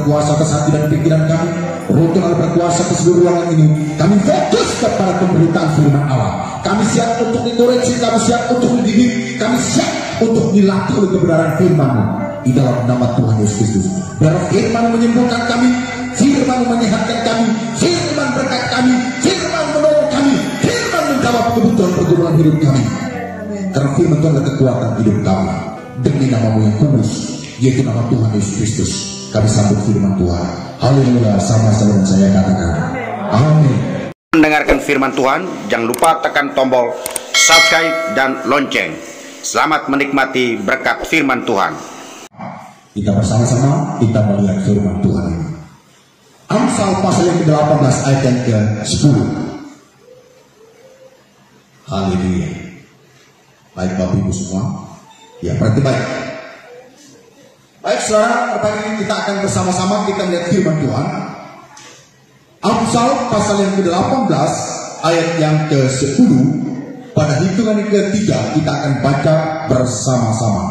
berkuasa atas hati dan pikiran kami. Roh Tuhan berkuasa ke seluruh ruangan ini. Kami fokus kepada pemberitaan firman Allah. Kami siap untuk dikoreksi, kami siap untuk dididik, kami siap untuk dilatih oleh kebenaran firman-Mu di dalam nama Tuhan Yesus Kristus. Biar firman menyembuhkan kami, firman menyehatkan kami, firman berkat kami, firman menolong kami, firman menjawab kebutuhan pergumulan hidup kami. Karena firman Tuhan adalah kekuatan hidup kami. Demi nama-Mu yang kudus, yaitu nama Tuhan Yesus Kristus, kami sambut firman Tuhan. Haleluya, sama-sama dengan saya katakan amin. Mendengarkan firman Tuhan, jangan lupa tekan tombol subscribe dan lonceng. Selamat menikmati berkat firman Tuhan. Kita bersama-sama kita melihat firman Tuhan ini. Amsal pasal yang ke-18 ayat yang ke-10. Haleluya. Baik Bapak Ibu semua, ya berarti baik. Baik saudara, pagi ini kita akan bersama-sama kita melihat firman Tuhan. Amsal pasal yang ke-18 ayat yang ke-10. Pada hitungan yang ketiga kita akan baca bersama-sama.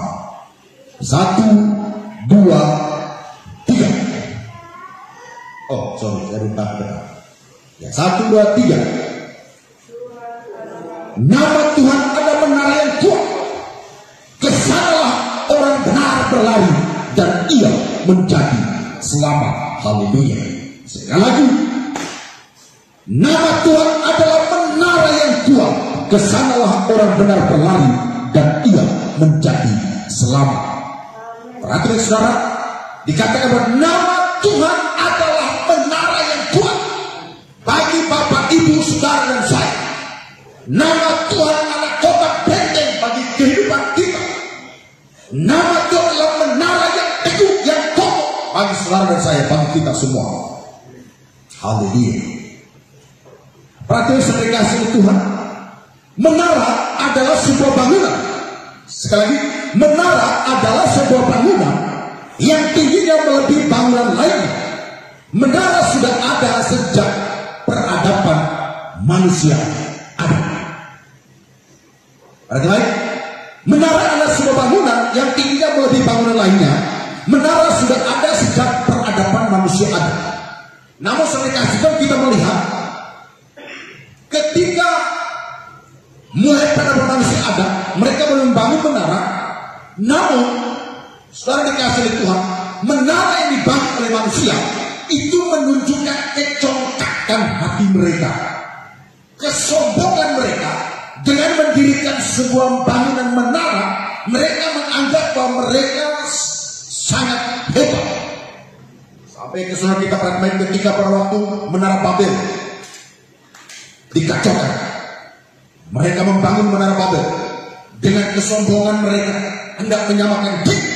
1, 2, 3. Oh sorry, saya lupa. Ya, 1, 2, 3. Nama Tuhan ada menara yang kuat. Kesanalah orang benar berlari dan ia menjadi selamat. Haleluya. Sekali lagi, nama Tuhan adalah menara yang kuat. Kesanalah orang benar berlari dan ia menjadi selamat. Perhatikan saudara, dikatakan bahwa nama Tuhan adalah menara yang kuat bagi Bapak, Ibu, saudara dan saya. Nama Tuhan adalah kota benteng bagi kehidupan kita. Nama Tuhan adalah menara yang teguh, yang kokoh bagi saudara dan saya, bagi kita semua. Haleluya. Perhatikan saudara kasih Tuhan, menara adalah sebuah bangunan. Sekali lagi, menara adalah sebuah bangunan yang tingginya melebihi bangunan lainnya. Menara sudah ada sejak peradaban manusia ada. Perhatikan, menara adalah sebuah bangunan yang tingginya melebihi bangunan lainnya. Menara sudah ada sejak peradaban manusia ada. Namun saudara kasih, kita melihat ketika mulai peradaban manusia ada, mereka membangun menara. Namun saudara dikasih Tuhan, menara yang dibangun oleh manusia itu menunjukkan kecongkakan hati mereka, kesombongan mereka. Dengan mendirikan sebuah bangunan menara, mereka menganggap bahwa mereka sangat hebat. Sampai ke saudara kita perhatikan ketika pada waktu menara Babel dikacaukan, mereka membangun menara Babel dengan kesombongan mereka, hendak menyamakan diri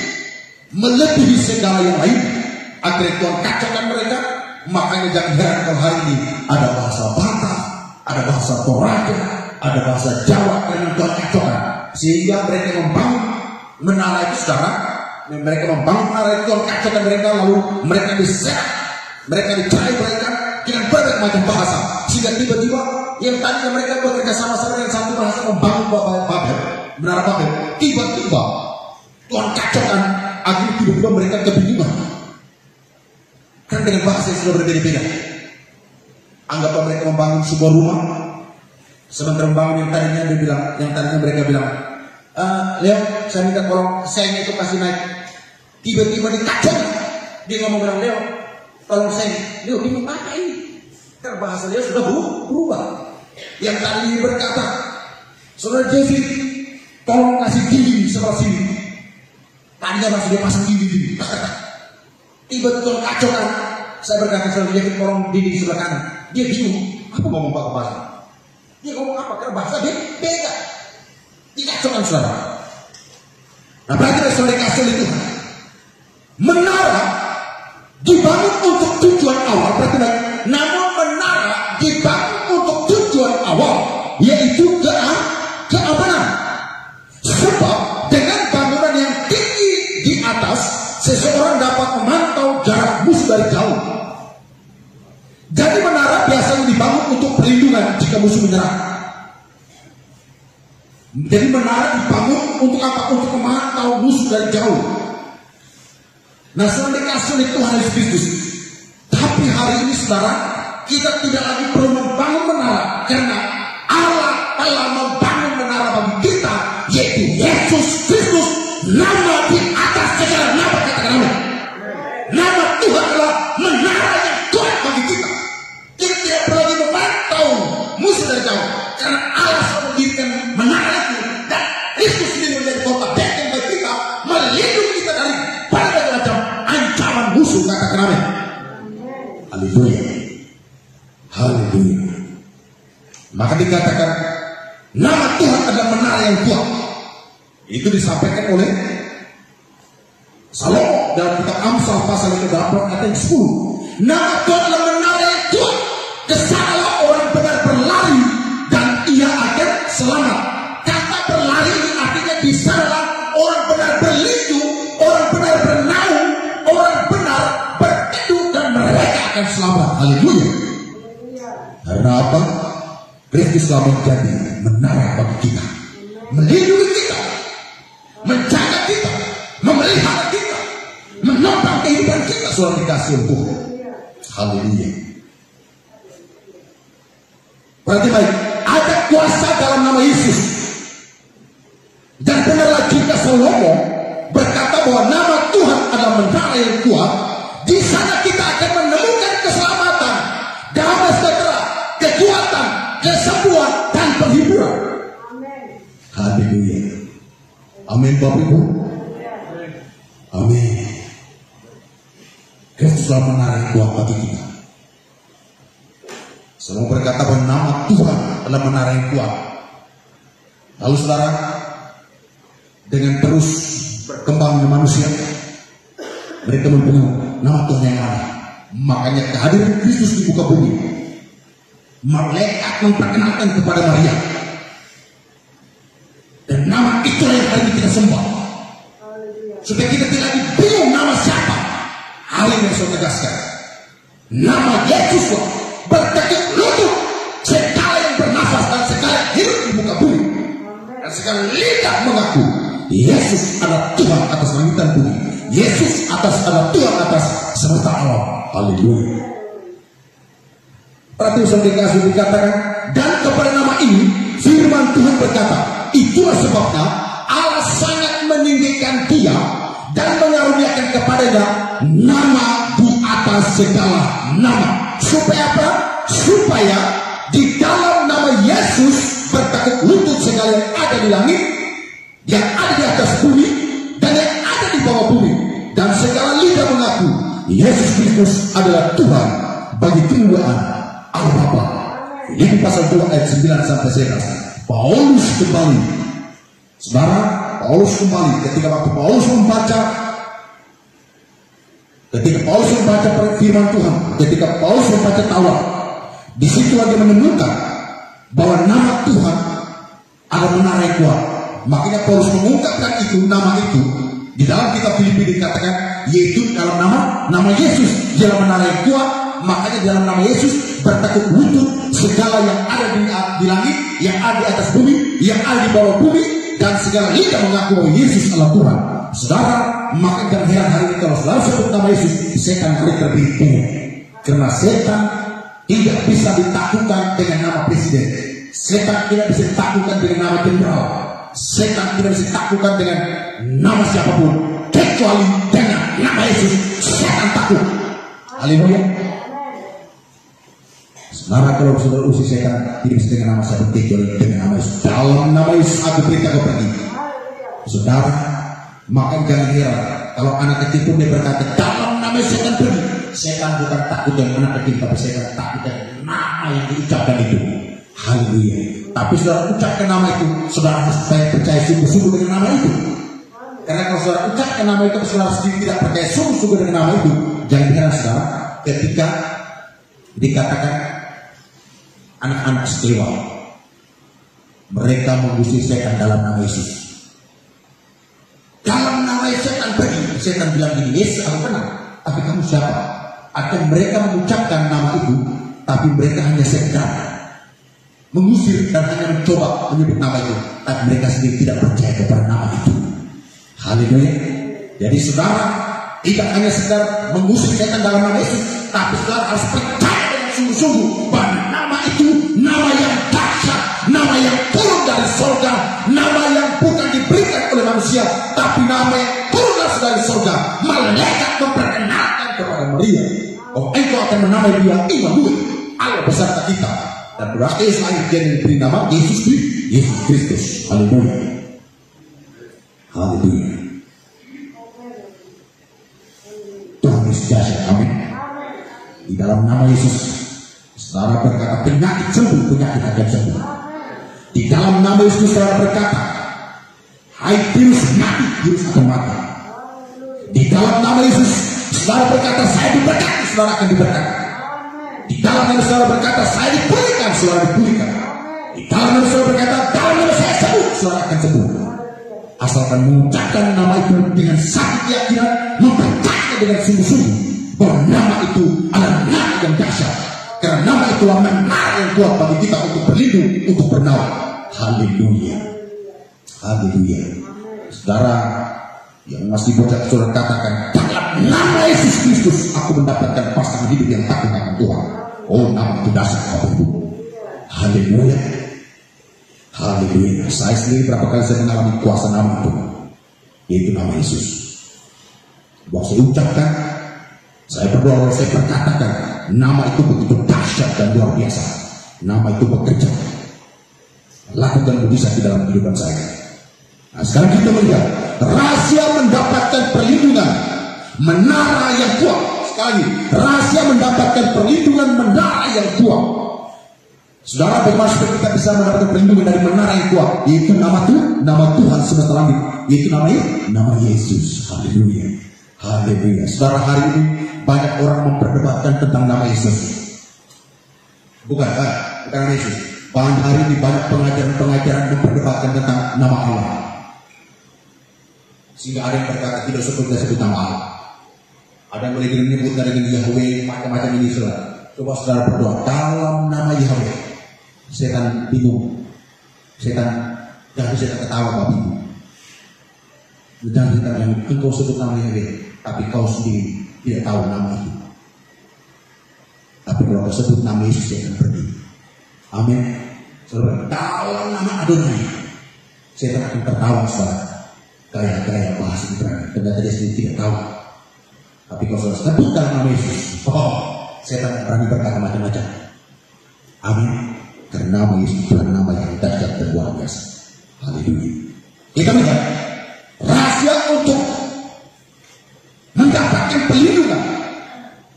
melebihi segala yang lain. Akhirnya Tuhan kacaukan mereka. Makanya jangan heran kalau hari ini ada bahasa Batak, ada bahasa Toraja, ada bahasa Jawa yang Tuhan kacaukan, sehingga mereka membangun menara itu saudara. Mereka membangun menara itu, Tuhan kacaukan mereka, lalu mereka diserang, mereka dicari mereka dengan berbagai macam bahasa, sehingga tiba-tiba yang tadinya mereka bekerja sama-sama dengan satu bahasa membangun Babel, menara Babel, tiba-tiba Tuhan kacaukan. Akhirnya tiba-tiba mereka kebingungan karena dengan bahasa yang sudah berbeda-beda. Anggaplah mereka membangun sebuah rumah, sementara membangun yang tadinya mereka bilang, Leo, saya minta tolong seng itu kasih naik. Tiba-tiba dikacau. Dia ngomong bilang, Leo, tolong seng. Leo bingung apa ini? Karena bahasa Leo sudah berubah. Yang tadi berkata, saudara Jeffy, tolong kasih dinding sebelah sini. Tadinya masih dia pasang dinding. Tiba-tiba kacaukan. Saya berkata, saudara Jeffy, tolong dinding sebelah kanan. Dia bingung, apa ngomong pakai bahasa? Dia ngomong apa? Karena bahasa beda. Dikacaukan saudara. Nah berarti saudara kasih itu, menara dibangun untuk tujuan awal. Berarti namun menara dibangun untuk tujuan awal, yaitu keamanan. Sebab dengan bangunan yang tinggi di atas, seseorang dapat memantau jarak musuh dari jauh. Jadi menara biasanya dibangun untuk perlindungan jika musuh menyerang. Jadi menara dibangun untuk apa? Untuk memantau musuh dari jauh. Nah, saudara dikasih oleh Tuhan Yesus Kristus. Tapi hari ini saudara, kita tidak lagi perlu membangun menara, karena Allah telah membangun menara bagi kita, yaitu Yesus Kristus, nama di atas segala nama. Katakan amin. Nama Tuhan adalah menara yang kuat bagi kita. Kita tidak perlu lagi memantau musuh dari jauh, karena Allah sudah mendirikan menara itu, dan Kristus sendiri menjadi kota benteng bagi kita, melindungi kita dari berbagai macam ancaman musuh. Katakan amin. Haleluya. Haleluya. Maka dikatakan nama Tuhan adalah menara yang kuat. Itu disampaikan oleh Salomo dalam kitab Amsal pasal yang ke-8 ayat yang 10. Nama Tuhan adalah menara yang kuat. Kesanalah orang benar berlari dan ia akan selamat. Kata berlari ini artinya di sanalah orang benar berlindung, orang benar bernaung, orang benar berteduh, dan mereka akan selamat. Haleluya. Karena apa? Kristus telah menjadi menara bagi kita, melindungi kita, menjaga kita, memelihara kita, menopang kehidupan kita. Saudara dikasih Tuhan. Haleluya. Berarti baik, ada kuasa dalam nama Yesus. Dan benarlah jika Salomo berkata bahwa nama Tuhan adalah menara yang kuat, di sana kita akan menemukan keselamatan, damai sejahtera, kekuatan, kesembuhan, dan penghiburan. Haleluya. Amin Bapak Ibu. Amin. Kristus adalah menara yang kuat bagi kita. Semua berkata bahwa nama Tuhan adalah menara yang kuat. Lalu saudara, dengan terus berkembangnya manusia, mereka mempunyai nama Tuhan yang ada. Makanya kehadiran Kristus di muka bumi, malaikat memperkenalkan kepada Maria, dan nama itulah yang hari ini kita sembah, supaya kita tidak lagi bingung nama siapa. Hal ini yang saya tegaskan, nama Yesuslah bertekuk lutut segala yang bernafas dan segala yang hidup di muka bumi, dan segala lidah mengaku Yesus adalah Tuhan atas langit dan bumi. Yesus adalah Tuhan atas semesta alam. Haleluya. Berarti saudara dikasih dikatakan, dan kepada nama ini firman Tuhan berkata, itulah sebabnya Allah sangat meninggikan dia dan mengaruniakan kepadanya nama di atas segala nama. Supaya apa? Supaya di dalam nama Yesus bertekuk lutut segala yang ada di langit, yang ada di atas bumi, dan yang ada di bawah bumi, dan segala lidah mengaku Yesus Kristus adalah Tuhan bagi kemuliaan Allah Bapa. Ini pasal 2 ayat 9 sampai 11. Paulus kembali. Saudara, Paulus kembali ketika waktu Paulus membaca firman Tuhan, ketika Paulus membaca Taurat, di situ dia menemukan bahwa nama Tuhan ada menara yang kuat. Makanya Paulus mengungkapkan itu, nama itu di dalam kitab Filipi dikatakan, yaitu dalam nama Yesus dalam menara yang kuat. Makanya dalam nama Yesus bertekuk lutut segala yang ada di langit, yang ada di atas bumi, yang ada di bawah bumi, dan segala lidah mengaku bahwa Yesus adalah Tuhan. Saudara, maka jangan heran hari ini kalau saudara sebut nama Yesus, setan mereka bingung, karena setan tidak bisa ditaklukkan dengan nama presiden, setan tidak bisa ditaklukkan dengan nama jenderal, setan tidak bisa ditaklukkan dengan nama siapapun, kecuali dengan nama Yesus. Setan takut. Haleluya. Saudara, kalau saudara usir setan tidak bisa dengan nama siapa, kecuali dengan nama Yesus. Dalam nama Yesus aku beritahu pergi. Saudara, maka jangan heran kalau anak kecil pun dia berkata dalam nama setan pergi. Setan bukan takut dengan anak kecil, tapi setan takut dengan nama yang diucapkan itu. Haleluya. Tapi saudara ucapkan nama itu, saudara harus percaya sungguh-sungguh dengan nama itu. Karena kalau saudara ucapkan nama itu, saudara sendiri tidak percaya sungguh-sungguh dengan nama itu, jangan heran saudara ketika dikatakan anak-anak sekewa mereka mengusir setan dalam nama Yesus. Dalam nama setan pergi. Setan bilang gini, Yesus aku kenal, tapi kamu siapa? Atau mereka mengucapkan nama itu, tapi mereka hanya sekedar mengusir dan hanya mencoba menyebut nama itu, tapi mereka sendiri tidak percaya kepada nama itu. Haleluya. Jadi saudara, Tidak hanya sekedar mengusir setan dalam nama Yesus, tapi saudara harus percaya dengan sungguh-sungguh bahwa nama itu nama yang dahsyat, nama yang turun dari surga, nama yang bukan diberikan oleh manusia, tapi nama yang turun dari surga. Malaikat memperkenalkan kepada Maria, oh engkau akan menamai dia Immanuel, Allah beserta kita. Dan berarti selain dia diberi nama Yesus Kristus. Haleluya. Haleluya. Tuhan Yesus dahsyat. Amin. Di dalam nama Yesus, saudara berkata penyakit sembuh, penyakit akan sembuh. Di dalam nama Yesus saudara berkata, hai virus mati, virus akan mati. Di dalam nama Yesus saudara berkata, saya diberkati, saudara akan diberkati. Di dalam nama saudara berkata, saya dipulihkan, saudara dipulihkan. Di dalam nama saudara berkata, dalam nama saya sembuh, saudara akan sembuh. Asalkan mengucapkan nama itu dengan sakit keyakinan, mempercayai dengan sungguh-sungguh bahwa nama itu adalah nama yang dahsyat. Karena nama itulah menara yang kuat bagi kita untuk berlindung, untuk bernaung. Haleluya. Haleluya. Saudara yang masih bocah, saudara katakan, dalam nama Yesus Kristus aku mendapatkan pasangan hidup yang takut akan Tuhan. Oh, nama itu dahsyat Bapak Ibu. Haleluya. Haleluya. Saya sendiri berapa kali saya mengalami kuasa nama itu, yaitu nama Yesus. Waktu saya ucapkan, saya berdoa, saya berkatakan, nama itu begitu dahsyat dan luar biasa. Nama itu bekerja, lakukan mujizat di dalam kehidupan saya. Nah, sekarang kita melihat rahasia mendapatkan perlindungan, menara yang kuat. Sekali lagi, rahasia mendapatkan perlindungan, menara yang kuat. Saudara, bagaimana supaya kita bisa mendapatkan perlindungan dari menara yang kuat? Yaitu nama Tuhan semesta langit, yaitu nama Yesus. Haleluya. Haleluya. Saudara, hari ini banyak orang memperdebatkan tentang nama Yesus. Bukan nama Yesus. Bahkan hari ini banyak pengajaran memperdebatkan tentang nama Allah. Sehingga ada yang berkata tidak seperti sebut nama Allah. Ada yang mulai menyebut dengan Yahweh, macam-macam ini saudara. Coba saudara berdoa dalam nama Yahweh. Setan bingung, setan ketawa Bapak Ibu. Jangan engkau sebut nama Yahweh, tapi kau sendiri tidak tahu nama itu. Tapi kalau kau sebut nama Yesus, dia akan pergi. Amin. Saudara, dalam nama Adonai, setan akan tertawa saudara. Gaya bahasa Ibrani, ternyata dia sendiri tidak tahu. Tapi kalau saudara sebut dalam nama Yesus, setan berani berkata macam-macam. Amin. Karena nama Yesus adalah nama yang dahsyat dan luar biasa. Haleluya. Kita melihat rahasia untuk mendapatkan perlindungan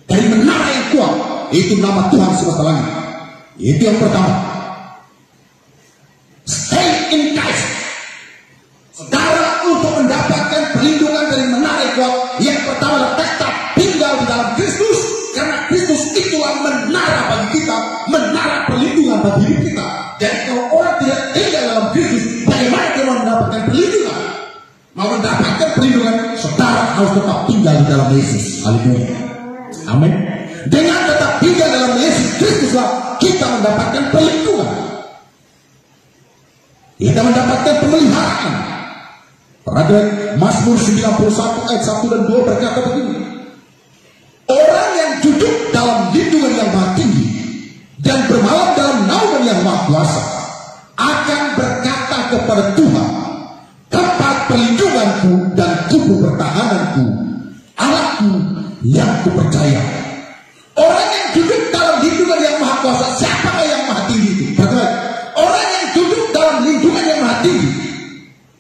dari menara yang kuat, yaitu nama Tuhan semesta langit. Itu yang pertama. Stay in Christ. Saudara, untuk mendapatkan perlindungan dari menara yang kuat, yang pertama adalah tetap tinggal di dalam Kristus. Karena Kristus itulah menara bagi kita, menara perlindungan bagi hidup kita. Jadi kalau orang tidak tinggal dalam Kristus, bagaimana dia mau mendapatkan perlindungan? Mau mendapatkan perlindungan, saudara harus tetap tinggal di dalam Yesus. Haleluya. Amin. Dengan tetap tinggal dalam Yesus Kristuslah kita mendapatkan perlindungan. Kita mendapatkan pemeliharaan. Perhatian Mazmur 91 ayat 1 dan 2 berkata begini. Orang yang duduk dalam lindungan yang maha tinggi dan bermalam dalam naungan yang maha kuasa akan berkata kepada Tuhan, tempat perlindunganku dan tubuh pertahananku, Allahku yang kupercaya. Orang yang duduk dalam lindungan yang maha kuasa, siapa yang maha tinggi itu? Bagaimana? Orang yang duduk dalam lindungan yang maha tinggi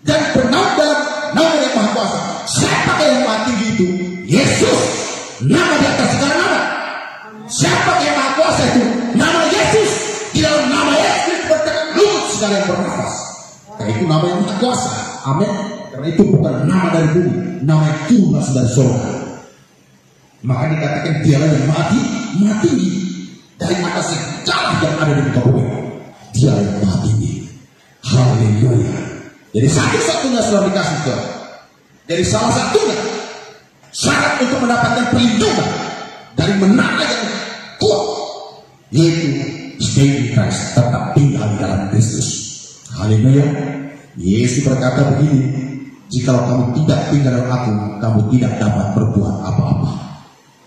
dan bernaung dalam naungan yang maha kuasa, siapa yang maha tinggi itu? Yesus. Nama di atas segala nama. Siapa yang maha kuasa itu? Nama Yesus. Di dalam nama Yesus bertekan lutut segala yang bernafas. Karena itu nama yang maha kuasa. Amin. Karena itu bukan nama dari bumi, nama yang turun dari surga. Maka dikatakan dialah yang maha tinggi dari atas segala yang ada di muka bumi. Dia yang maha tinggi. Haleluya. Jadi satu-satunya sudah dikasih Tuhan. Jadi salah satunya syarat untuk mendapatkan perlindungan dari menara yang kuat, yaitu stay in Christ, tetap tinggal di dalam Kristus. Haleluya. Yesus berkata begini Jikalau kamu tidak tinggal dalam aku, kamu tidak dapat berbuat apa-apa.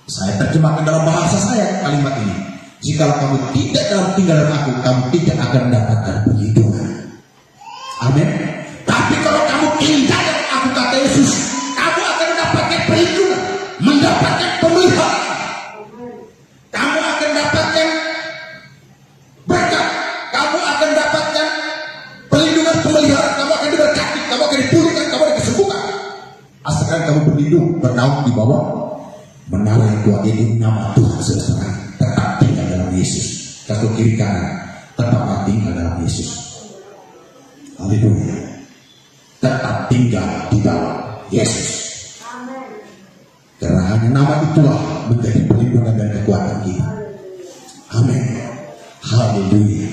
Saya terjemahkan dalam bahasa saya kalimat ini. Jikalau kamu tidak tinggal dalam aku, kamu tidak akan mendapatkan perlindungan. Amin. Tapi kalau kamu tinggal dalam aku, kata Yesus, kamu akan mendapatkan perlindungan, mendapatkan pemeliharaan. Kamu akan mendapatkan berkat, kamu akan mendapatkan perlindungan, pemeliharaan. Kamu akan diberkati, kamu akan dipulihkan, kamu akan disembuhkan. Asalkan kamu berlindung, bernaung di bawah menara yang kuat ini, nama Tuhan sejahtera. Tetap tinggal dalam Yesus. Kaki kiri kanan, tetaplah tinggal dalam Yesus. Haleluya. Tetap tinggal di dalam Yesus. Karena hanya nama itulah menjadi perlindungan dan kekuatan kita. Amin. Haleluya.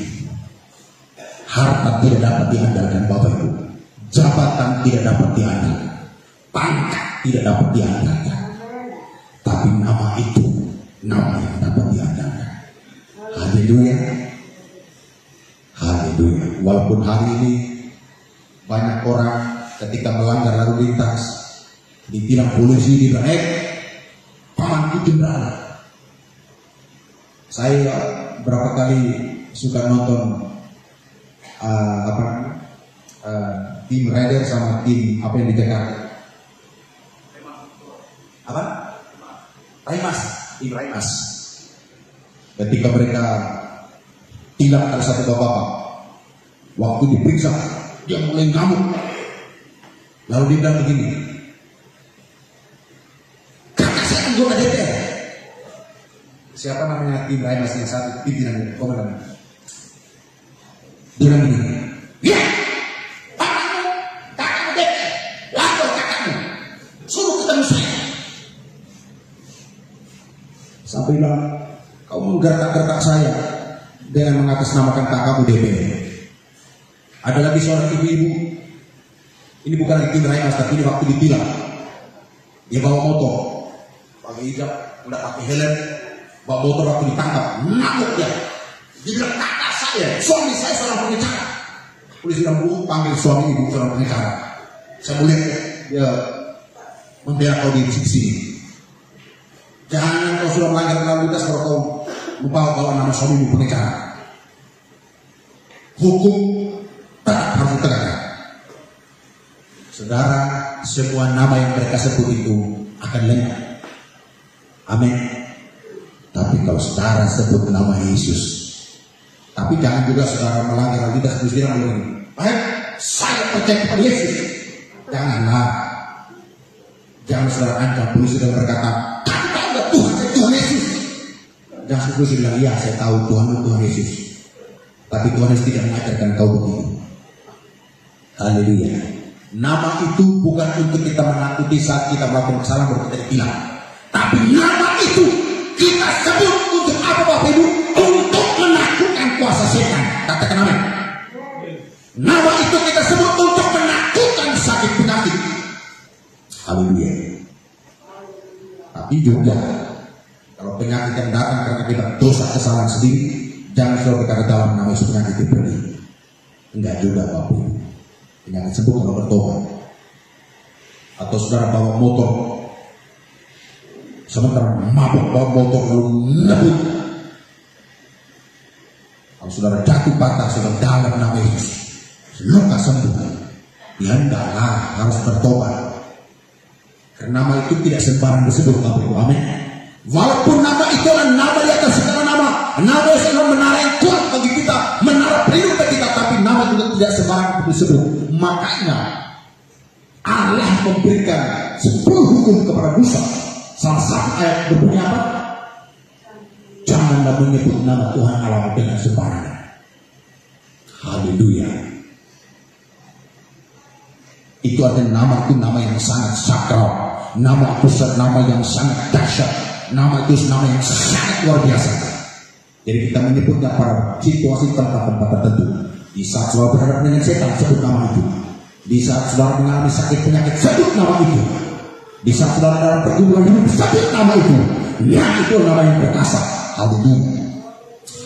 Harta tidak dapat diandalkan Bapak Ibu. Jabatan tidak dapat diandalkan. Pangkat tidak dapat diandalkan. Tapi nama itu, nama yang dapat diandalkan. Haleluya. Haleluya. Walaupun hari ini banyak orang ketika melanggar lalu lintas ditilang polisi, dibalik paman itu berada. Saya berapa kali suka nonton tim rider sama tim apa yang di Jakarta, apa? Tim Raimas. Ketika mereka tindak ada satu bapak, waktu diperiksa dia mulai ngamuk, lalu dia bilang begini, kakak saya anggota DPR. Siapa namanya tim Raimas yang satu pimpinan komandan? Dia bilang begini, ya, kakakmu DPR, lapor kakakmu, suruh ketemu saya. Sampai bilang, kau menggertak-gertak saya dengan mengatasnamakan kakakmu DPR. Ada lagi seorang ibu-ibu, ini bukan lagi tim Raimas, tapi ini waktu ditilang. Dia bawa motor, pakai hijab, udah pakai helm, bawa motor waktu ditangkap, ngamuk dia. Dia bilang, kakak saya, suami saya seorang pengacara. Polisi bilang, bu, panggil suami ibu seorang pengacara. Saya melihat dia membela kau di sini. Jangan kau sudah melanggar lalu lintas kalau kau lupa kalau nama suamimu pengacara. Hukum tetap harus ditegakkan. Saudara, semua nama yang mereka sebut itu akan lenyap. Amin. Tapi kalau saudara sebut nama Yesus, tapi jangan juga saudara melanggar lalu lintas terus bilang begini, baik, saya percaya kepada Yesus. Janganlah. Jangan saudara ancam polisi dan berkata, Tuhan Yesus. Jangan polisi bilang, iya saya tahu Tuhan Yesus. Tapi Tuhan Yesus tidak mengajarkan kau begitu. Haleluya. Nama itu bukan untuk kita menakuti saat kita melakukan kesalahan baru kita ditilang. Tapi nama itu kita sebut untuk apa Bapak Ibu? Untuk menakutkan kuasa setan. Katakan amin. Nama itu kita sebut untuk menakutkan sakit penyakit. Haleluya. Tapi juga kalau penyakit yang datang karena kita dosa kesalahan sendiri, jangan selalu berkata dalam nama Yesus penyakit itu pergi. Enggak juga Bapak Ibu. Penyakit sembuh kalau bertobat. Atau saudara bawa motor, sementara mabuk bawa motor lalu ngebut. Kalau saudara jatuh patah sudah dalam nama Yesus, luka sembuh. Ya enggaklah, harus bertobat. Karena nama itu tidak sembarang disebut Bapak Ibu. Amin. Walaupun nama itu adalah nama di atas segala nama, nama itu adalah menara yang kuat bagi kita, menara pelindung bagi kita, tapi nama juga tidak sembarang disebut. Makanya Allah memberikan 10 hukum kepada Musa. Salah satu ayat berbunyi apa? Janganlah menyebut nama Tuhan Allah dengan sembarangan. Haleluya. Itu artinya nama itu nama yang sangat sakral, nama itu nama yang sangat dahsyat, nama itu nama yang sangat luar biasa. Jadi kita menyebutnya pada situasi tempat-tempat tertentu. Di saat saudara berhadapan dengan setan, sebut nama itu. Di saat saudara mengalami sakit penyakit, sebut nama itu. Di saat saudara dalam pergumulan hidup, sebut nama itu. Yang itu nama yang perkasa. Haleluya.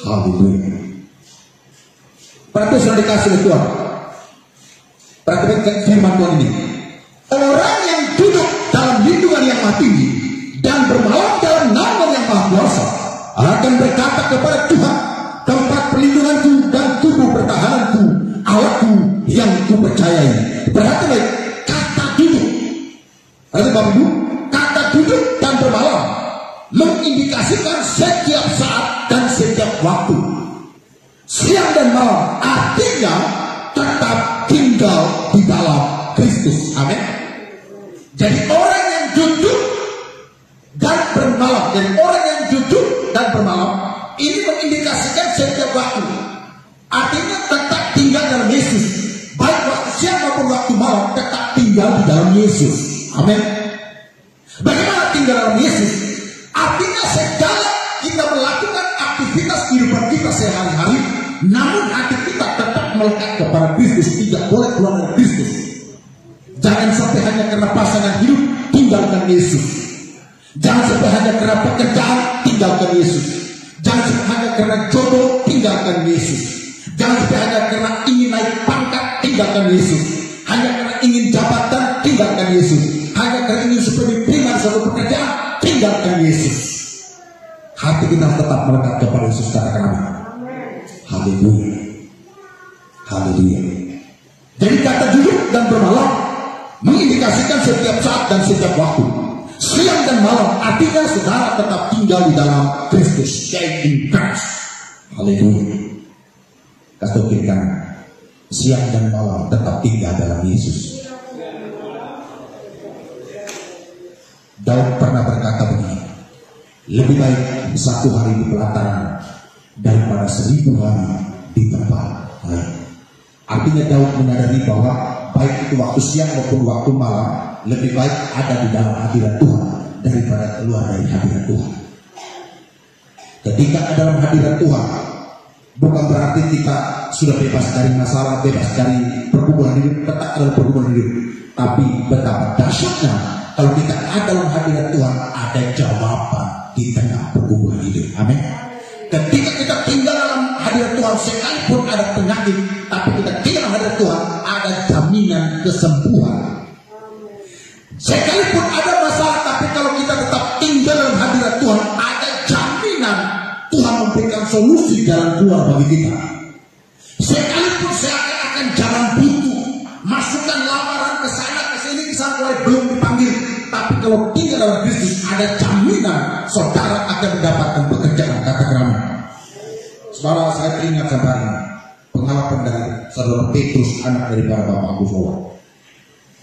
Haleluya. Perhatikan sudah dikasih oleh Tuhan. Perhatikan firman Tuhan ini. Orang yang duduk dalam lindungan yang maha tinggi dan bermalam dalam naungan yang maha kuasa akan berkata kepada Tuhan, tempat perlindunganku dan tubuh pertahananku, Allahku yang kupercayai. Berarti baik, kata duduk. Berarti Bapak Ibu, kata duduk dan bermalam mengindikasikan setiap saat dan setiap waktu. Siang dan malam artinya tetap tinggal di dalam Kristus. Amin. Jadi orang yang duduk dan bermalam, jadi orang yang duduk dan bermalam ini mengindikasikan setiap waktu. Artinya tetap tinggal dalam Yesus. Baik waktu siang maupun waktu malam tetap tinggal di dalam Yesus. Amin. Bagaimana tinggal dalam Yesus? Artinya segala kita melakukan aktivitas kehidupan kita sehari-hari, namun hati kita tetap melekat kepada Kristus, tidak boleh keluar dari Kristus. Jangan sampai hanya karena pasangan hidup tinggalkan Yesus. Jangan sampai hanya karena pekerjaan tinggalkan Yesus. Jangan sampai hanya karena jodoh tinggalkan Yesus. Jangan sampai hanya karena ingin naik pangkat tinggalkan Yesus. Hanya karena ingin jabatan tinggalkan Yesus. Hanya karena ingin supaya diterima suatu pekerjaan tinggalkan Yesus. Hati kita tetap melekat kepada Yesus. Katakan amin. Haleluya. Haleluya. Jadi kata duduk dan bermalam mengindikasikan setiap saat dan setiap waktu. Siang dan malam artinya saudara tetap tinggal di dalam Kristus. Stay in Christ. Haleluya. Kasih kiri kanan. Siang dan malam tetap tinggal dalam Yesus. Daud pernah berkata begini, lebih baik satu hari di pelataran daripada 1000 hari di tempat lain. Artinya Daud menyadari bahwa baik itu waktu siang maupun waktu malam, lebih baik ada di dalam hadirat Tuhan daripada keluar dari hadirat Tuhan. Ketika ada dalam hadirat Tuhan, bukan berarti kita sudah bebas dari masalah, bebas dari pergumulan hidup, tetap dalam pergumulan hidup. Tapi betapa dahsyatnya kalau kita ada dalam hadirat Tuhan, ada jawaban di tengah pergumulan hidup. Amin. Ketika kita tinggal dalam hadirat Tuhan, sekalipun ada penyakit, tapi kita tinggal dalam hadirat Tuhan, ada jaminan kesembuhan. Sekalipun ada masalah, tapi kalau kita tetap tinggal dalam hadirat Tuhan, ada jaminan Tuhan memberikan solusi jalan keluar bagi kita. Sekalipun seakan-akan jalan buntu, masukkan lamaran ke sana ke sini, ke sana belum dipanggil, tapi kalau tinggal dalam Kristus, ada jaminan saudara akan mendapatkan pekerjaan. Kata kami, saudara, saya teringat sampai ini pengalaman dari saudara Petrus, anak dari para Bapak Agus Sowa.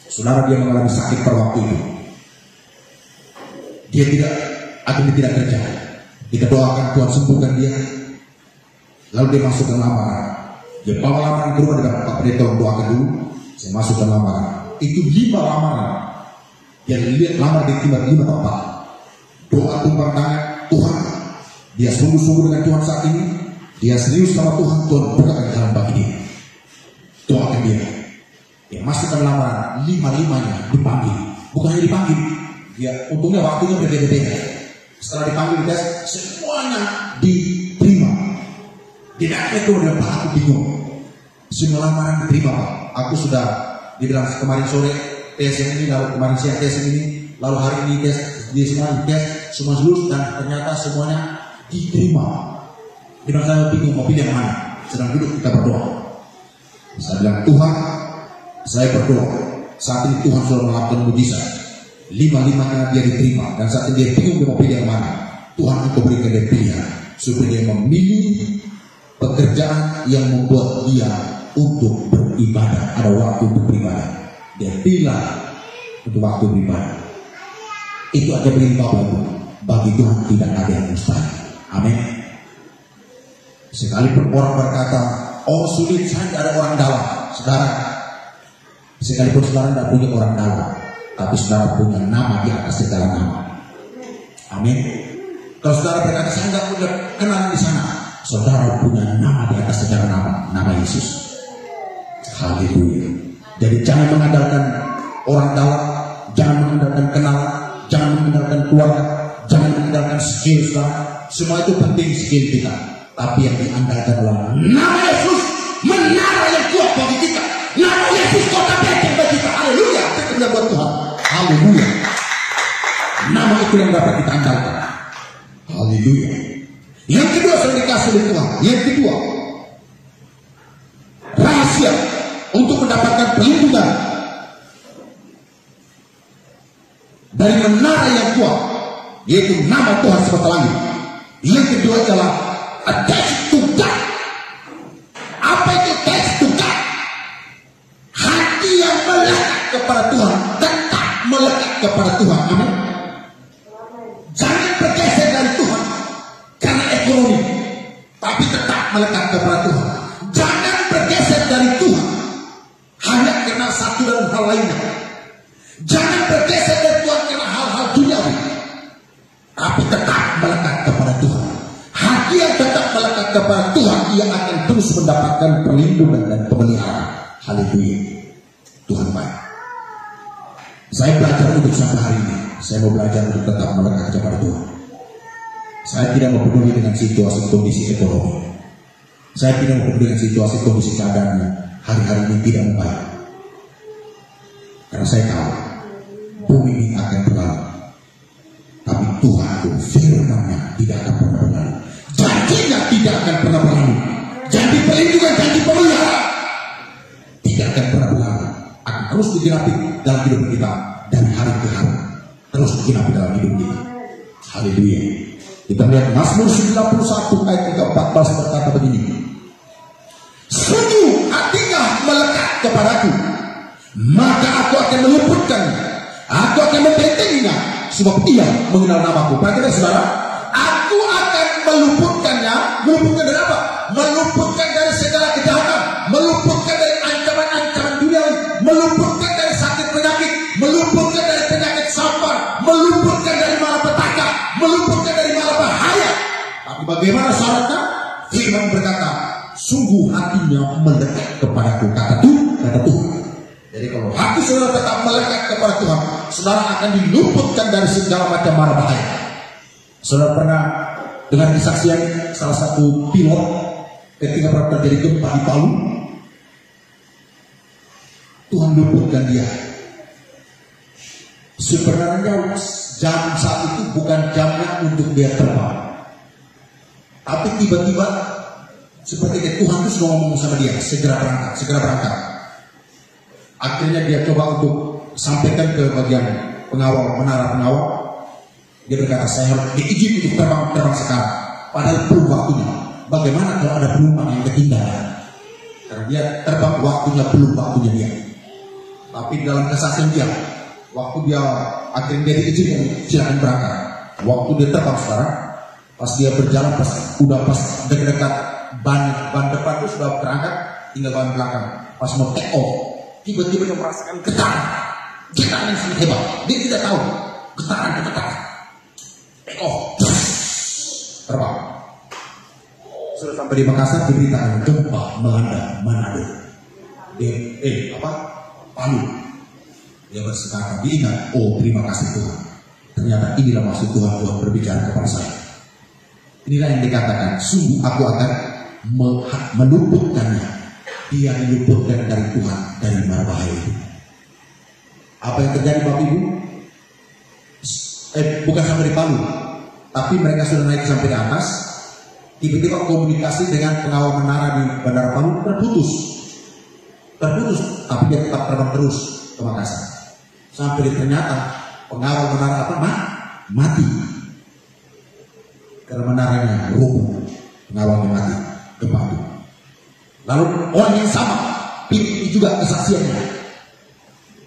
Saudara, dia mengalami sakit pada waktu itu. Dia tidak kerja. Kita doakan Tuhan sembuhkan dia. Lalu dia masuk ke lamaran. Dia bawa lamaran ke rumah, dia Pak Pendeta tolong doakan dulu. Saya masuk ke lamaran. Itu 5 lamaran. Dia lihat lamar diterima 5 tempat. Doa tumpang tangan, Tuhan, dia sungguh-sungguh dengan Tuhan saat ini. Dia serius sama Tuhan, Tuhan bukakan jalan bagi dia. Doakan dia. Dia masukkan lamaran, 5-5-nya dipanggil. Bukan hanya dipanggil, dia untungnya waktunya berbeda-beda. Setelah dipanggil tes, semuanya diterima. Tidak ada itu dengan Pak, aku bingung. Semua lamaran diterima Pak. Aku sudah dibilang kemarin sore tes yang ini, lalu kemarin siang tes yang ini, lalu hari ini tes, dia semua tes, semua lulus dan ternyata semuanya diterima. Dia saya bingung mau pilih yang mana. Sedang duduk kita berdoa. Saya bilang, Tuhan, saya berdoa. Saat ini Tuhan sudah melakukan mujizat. 5-5-nya dia diterima. Dan saat ini dia bingung mau pilih yang mana. Tuhan engkau berikan dia pilihan. Supaya dia memilih pekerjaan yang membuat dia untuk beribadah. Ada waktu untuk beribadah. Dia pilih untuk waktu beribadah. Itu aja beri Bapak Ibu. Bagi Tuhan tidak ada yang mustahil. Amin. Sekalipun orang berkata, oh sulit, saya tidak ada orang dalam. Saudara, sekalipun saudara tidak punya orang dalam, tapi saudara punya nama di atas segala nama. Amin. Kalau saudara berkata, saya tidak punya kenalan di sana, saudara punya nama di atas segala nama, nama Yesus. Haleluya. Jadi jangan mengandalkan orang dalam, jangan mengandalkan kenalan, jangan mengandalkan keluarga, jangan mengandalkan skill saudara. Semua itu penting skill kita. Tapi yang diandalkan adalah nama Yesus, menara yang kuat bagi kita. Nama Yesus kota benteng bagi kita. Haleluya. Kita buat Tuhan. dapat kita andalkan. Haleluya. Yang kedua sudah dikasih oleh Tuhan. Yang kedua, rahasia untuk mendapatkan perlindungan dari menara yang kuat, yaitu nama Tuhan semesta langit. Yang kedua adalah attached to God. Apa itu attached to God? Hati yang melekat kepada Tuhan, tetap melekat kepada Tuhan. Amin. Jangan bergeser dari Tuhan karena ekonomi, tapi tetap melekat kepada Tuhan. Jangan bergeser dari Tuhan hanya karena satu dan hal lainnya. Jangan bergeser dari Tuhan karena hal-hal duniawi, tapi tetap melekat kepada Tuhan. Hati yang tetap melekat kepada Tuhan, ia akan terus mendapatkan perlindungan dan pemeliharaan. Haleluya. Tuhan baik. Saya belajar untuk sampai hari ini. Saya mau belajar untuk tetap melekat kepada Tuhan. Saya tidak mau peduli dengan situasi kondisi ekonomi. Saya tidak mau peduli dengan situasi kondisi keadaan hari-hari ini tidak membaik. Karena saya tahu bumi ini akan berlalu, tapi Tuhan itu firman-Nya tidak akan pernah berlalu. Janjinya tidak akan pernah berlalu. Janji perlindungan, janji pemeliharaan tidak akan pernah berlalu. Akan terus digenapi dalam hidup kita dari hari ke hari. Terus digenapi dalam hidup kita. Haleluya. Kita lihat Mazmur 91 ayat 14 berkata begini. Sungguh hatinya melekat kepadaku, maka aku akan meluputkannya, aku akan membentenginya, sebab ia mengenal namaku. Perhatikan saudara, aku akan meluputkannya. Meluputkan dari apa? Meluputkan dari segala kejahatan, meluputkan dari ancaman-ancaman duniawi, meluputkan dari sakit penyakit, meluputkan dari penyakit sampar, meluputkan dari malapetaka, meluputkan dari malabahaya. Tapi bagaimana syaratnya? Firman berkata, sungguh hatinya melekat kepadaku. Kata Tuhan. Jadi kalau hati saudara tetap melekat kepada Tuhan, saudara akan diluputkan dari segala macam mara bahaya. Saudara pernah dengar kesaksian salah satu pilot ketika pernah terjadi gempa di Palu? Tuhan luputkan dia. Sebenarnya jam saat itu bukan jamnya untuk dia terbang, tapi tiba-tiba seperti Tuhan itu sudah ngomong sama dia, segera berangkat. Akhirnya dia coba untuk sampaikan ke bagian pengawal, menara pengawal. Dia berkata, saya harus diizin untuk terbang sekarang. Padahal belum waktunya. Bagaimana kalau ada penumpang yang ketinggalan? Karena dia terbang waktunya belum waktunya dia. Tapi dalam kesaksian dia, waktu dia akhirnya dia diizin silakan berangkat. Waktu dia terbang sekarang, pas dia berjalan, pas dekat ban depan itu sudah berangkat, tinggal ban belakang. Pas mau take off, tiba-tiba dia merasakan getaran yang sangat hebat. Dia tidak tahu getaran. Take off, terbang. Sudah sampai di Makassar, diberitakan gempa melanda Manado. Palu. Dia bersekarang, diingat, oh terima kasih Tuhan. Ternyata inilah maksud Tuhan berbicara kepada saya. Inilah yang dikatakan, sungguh aku akan meluputkannya. Dia diluputkan dari Tuhan, dari mara bahaya itu. Apa yang terjadi Bapak Ibu? Bukan sampai di Palu, tapi mereka sudah naik sampai di atas. Tiba-tiba komunikasi dengan pengawal menara di Bandara Palu terputus, tapi dia tetap terbang terus ke Makassar. Sampai ternyata pengawal menara mati. Karena menaranya rubuh, pengawalnya mati, gempa. Lalu orang yang sama, ini juga kesaksiannya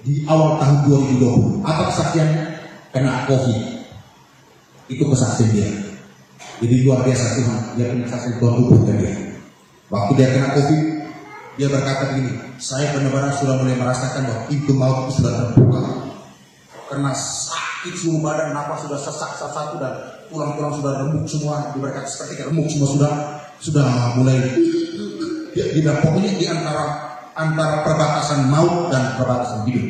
di awal tahun 2020. Apa kesaksiannya? Kena COVID. Itu kesaksian dia. Jadi luar biasa Tuhan, dia punya kesaksian Tuhan luputkan dia. Waktu dia kena COVID, dia berkata begini, saya benar-benar sudah mulai merasakan bahwa pintu maut itu sudah terbuka. Karena sakit seluruh badan, napas sudah sesak satu dan tulang-tulang sudah remuk semua. Dia berkata seperti remuk semua sudah mulai. Dia pokoknya di antara perbatasan maut dan perbatasan hidup,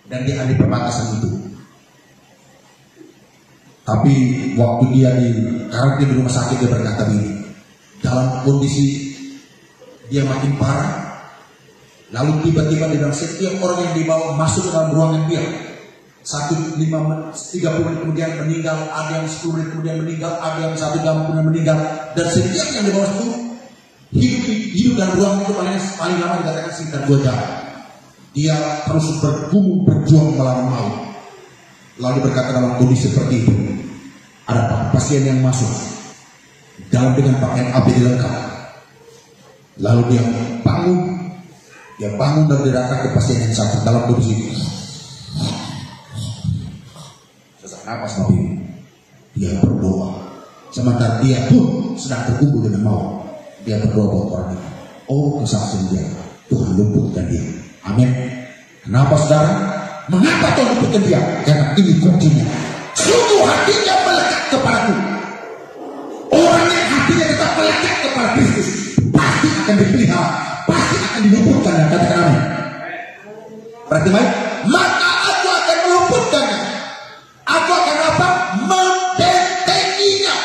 dan dia ada di perbatasan itu. Tapi waktu dia karantina di rumah sakit, dia berkata begini, dalam kondisi dia makin parah. Lalu tiba-tiba di dalam setiap orang yang dibawa masuk ke dalam ruangan dia, 30 menit kemudian meninggal, ada yang 10 menit kemudian meninggal, ada yang 1 jam kemudian meninggal, dan setiap yang di bawah itu hidup dan ruang itu paling lama dikatakan sekitar 2 jam. Dia terus bergumul berjuang melawan maut. Lalu berkata dalam kondisi seperti itu, ada pasien yang masuk dalam dengan pakaian APD lengkap. Lalu dia bangun dan datang ke pasien yang sakit dalam kondisi sesak napas tapi dia berdoa. Sementara dia pun sedang terkumpul dengan maut, dia berdoa buat orang itu. Oh, kesaksian dia, Tuhan lumpuhkan dia. Amin. Kenapa saudara? Mengapa Tuhan lumpuhkan dia? Karena ini kuncinya. Sungguh hatinya melekat kepadaku. Orang yang hatinya tetap melekat kepada Kristus pasti akan dipelihara, pasti akan dilumpuhkan. Dan katakan amin. Berarti baik, maka aku akan melumpuhkannya. Aku akan apa? Membentenginya.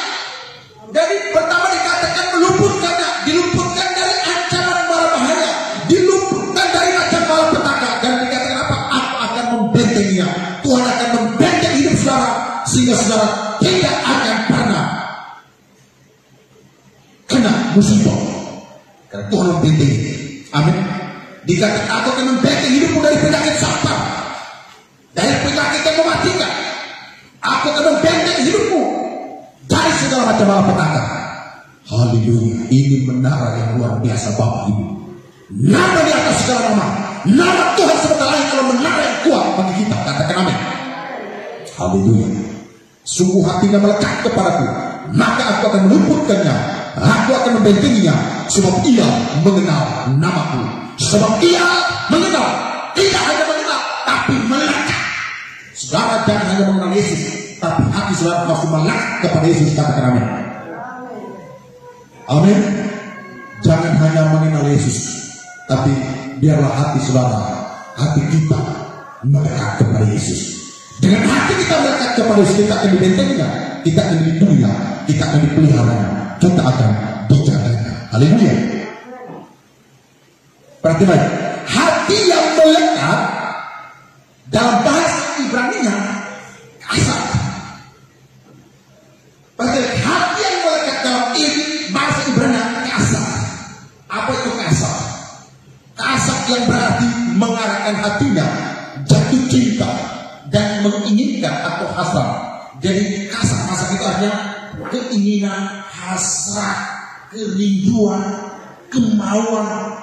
Jadi pertama dikatakan melumpuhkannya, dilumpuhkan dari ancaman mara bahaya, dilumpuhkan dari macam malapetaka, dan dikatakan apa? Aku akan membentenginya. Tuhan akan membenteng hidup saudara sehingga saudara tidak akan pernah kena musibah. Karena Tuhan membentengi. Amin. Dikatakan aku akan membenteng hidupmu dari penyakit sampah, dari penyakit yang mematikan. Aku akan membenteng hidupmu dari segala macam malapetaka. Haleluya. Ini menara yang luar biasa Bapak Ibu. Nama di atas segala nama. Nama Tuhan sebentar lain kalau menara yang kuat bagi kita. Katakan amin. Haleluya. Sungguh hatinya melekat kepadaku, maka aku akan melumpuhkannya. Aku akan membentenginya, sebab ia mengenal namaku. Sebab ia mengenal, tidak hanya mengenal, tapi melekat. Saudara jangan hanya mengenal Yesus, tapi hati saudara harus melekat kepada Yesus. Katakan amin. Amin. Jangan hanya mengenal Yesus, tapi biarlah hati saudara, hati kita melekat kepada Yesus. Dengan hati kita melekat kepada Yesus, kita akan dibentenginya, kita akan dilindunginya, kita akan dipeliharanya, kita akan dijaganya. Haleluya. Berarti baik, hati yang melekat dalam bahasa Ibrani-nya kasar. Berarti hati yang melekat dalam bahasa Ibrani-nya kasar. Apa itu kasar? Kasar yang berarti mengarahkan hatinya jatuh cinta dan menginginkan atau hasrat. Jadi kasar itu artinya keinginan, hasrat, kerinduan, kemauan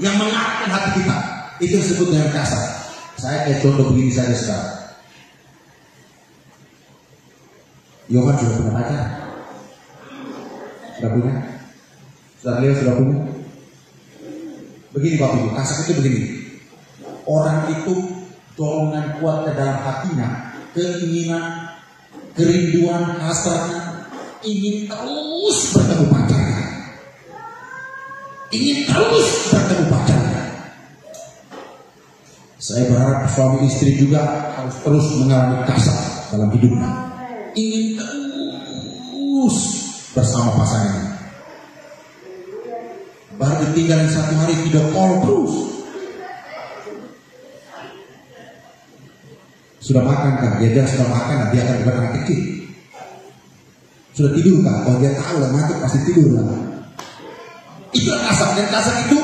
yang mengarahkan hati kita. Itu disebut dengan kasar. Saya kayak contoh begini saja sekarang. Yohan sudah pernah baca? Sudah punya? Sudah lihat? Sudah punya? Begini Bapak Ibu, kasar itu begini. Orang itu dorongan kuat ke dalam hatinya, keinginan, kerinduan, hasratnya, ingin terus bertemu pacarnya, ingin terus bertemu pacarnya. Saya berharap suami istri juga harus terus mengalami kasar dalam hidupnya, ingin terus bersama pasangannya. Baru ditinggalin 1 hari video call terus. Sudah makan kan? Dia sudah makan, dia akan berkata kecil. Sudah tidur kan? Kalau dia tahu lah ngantuk pasti tidur lah. Itu kasar, dan kasar itu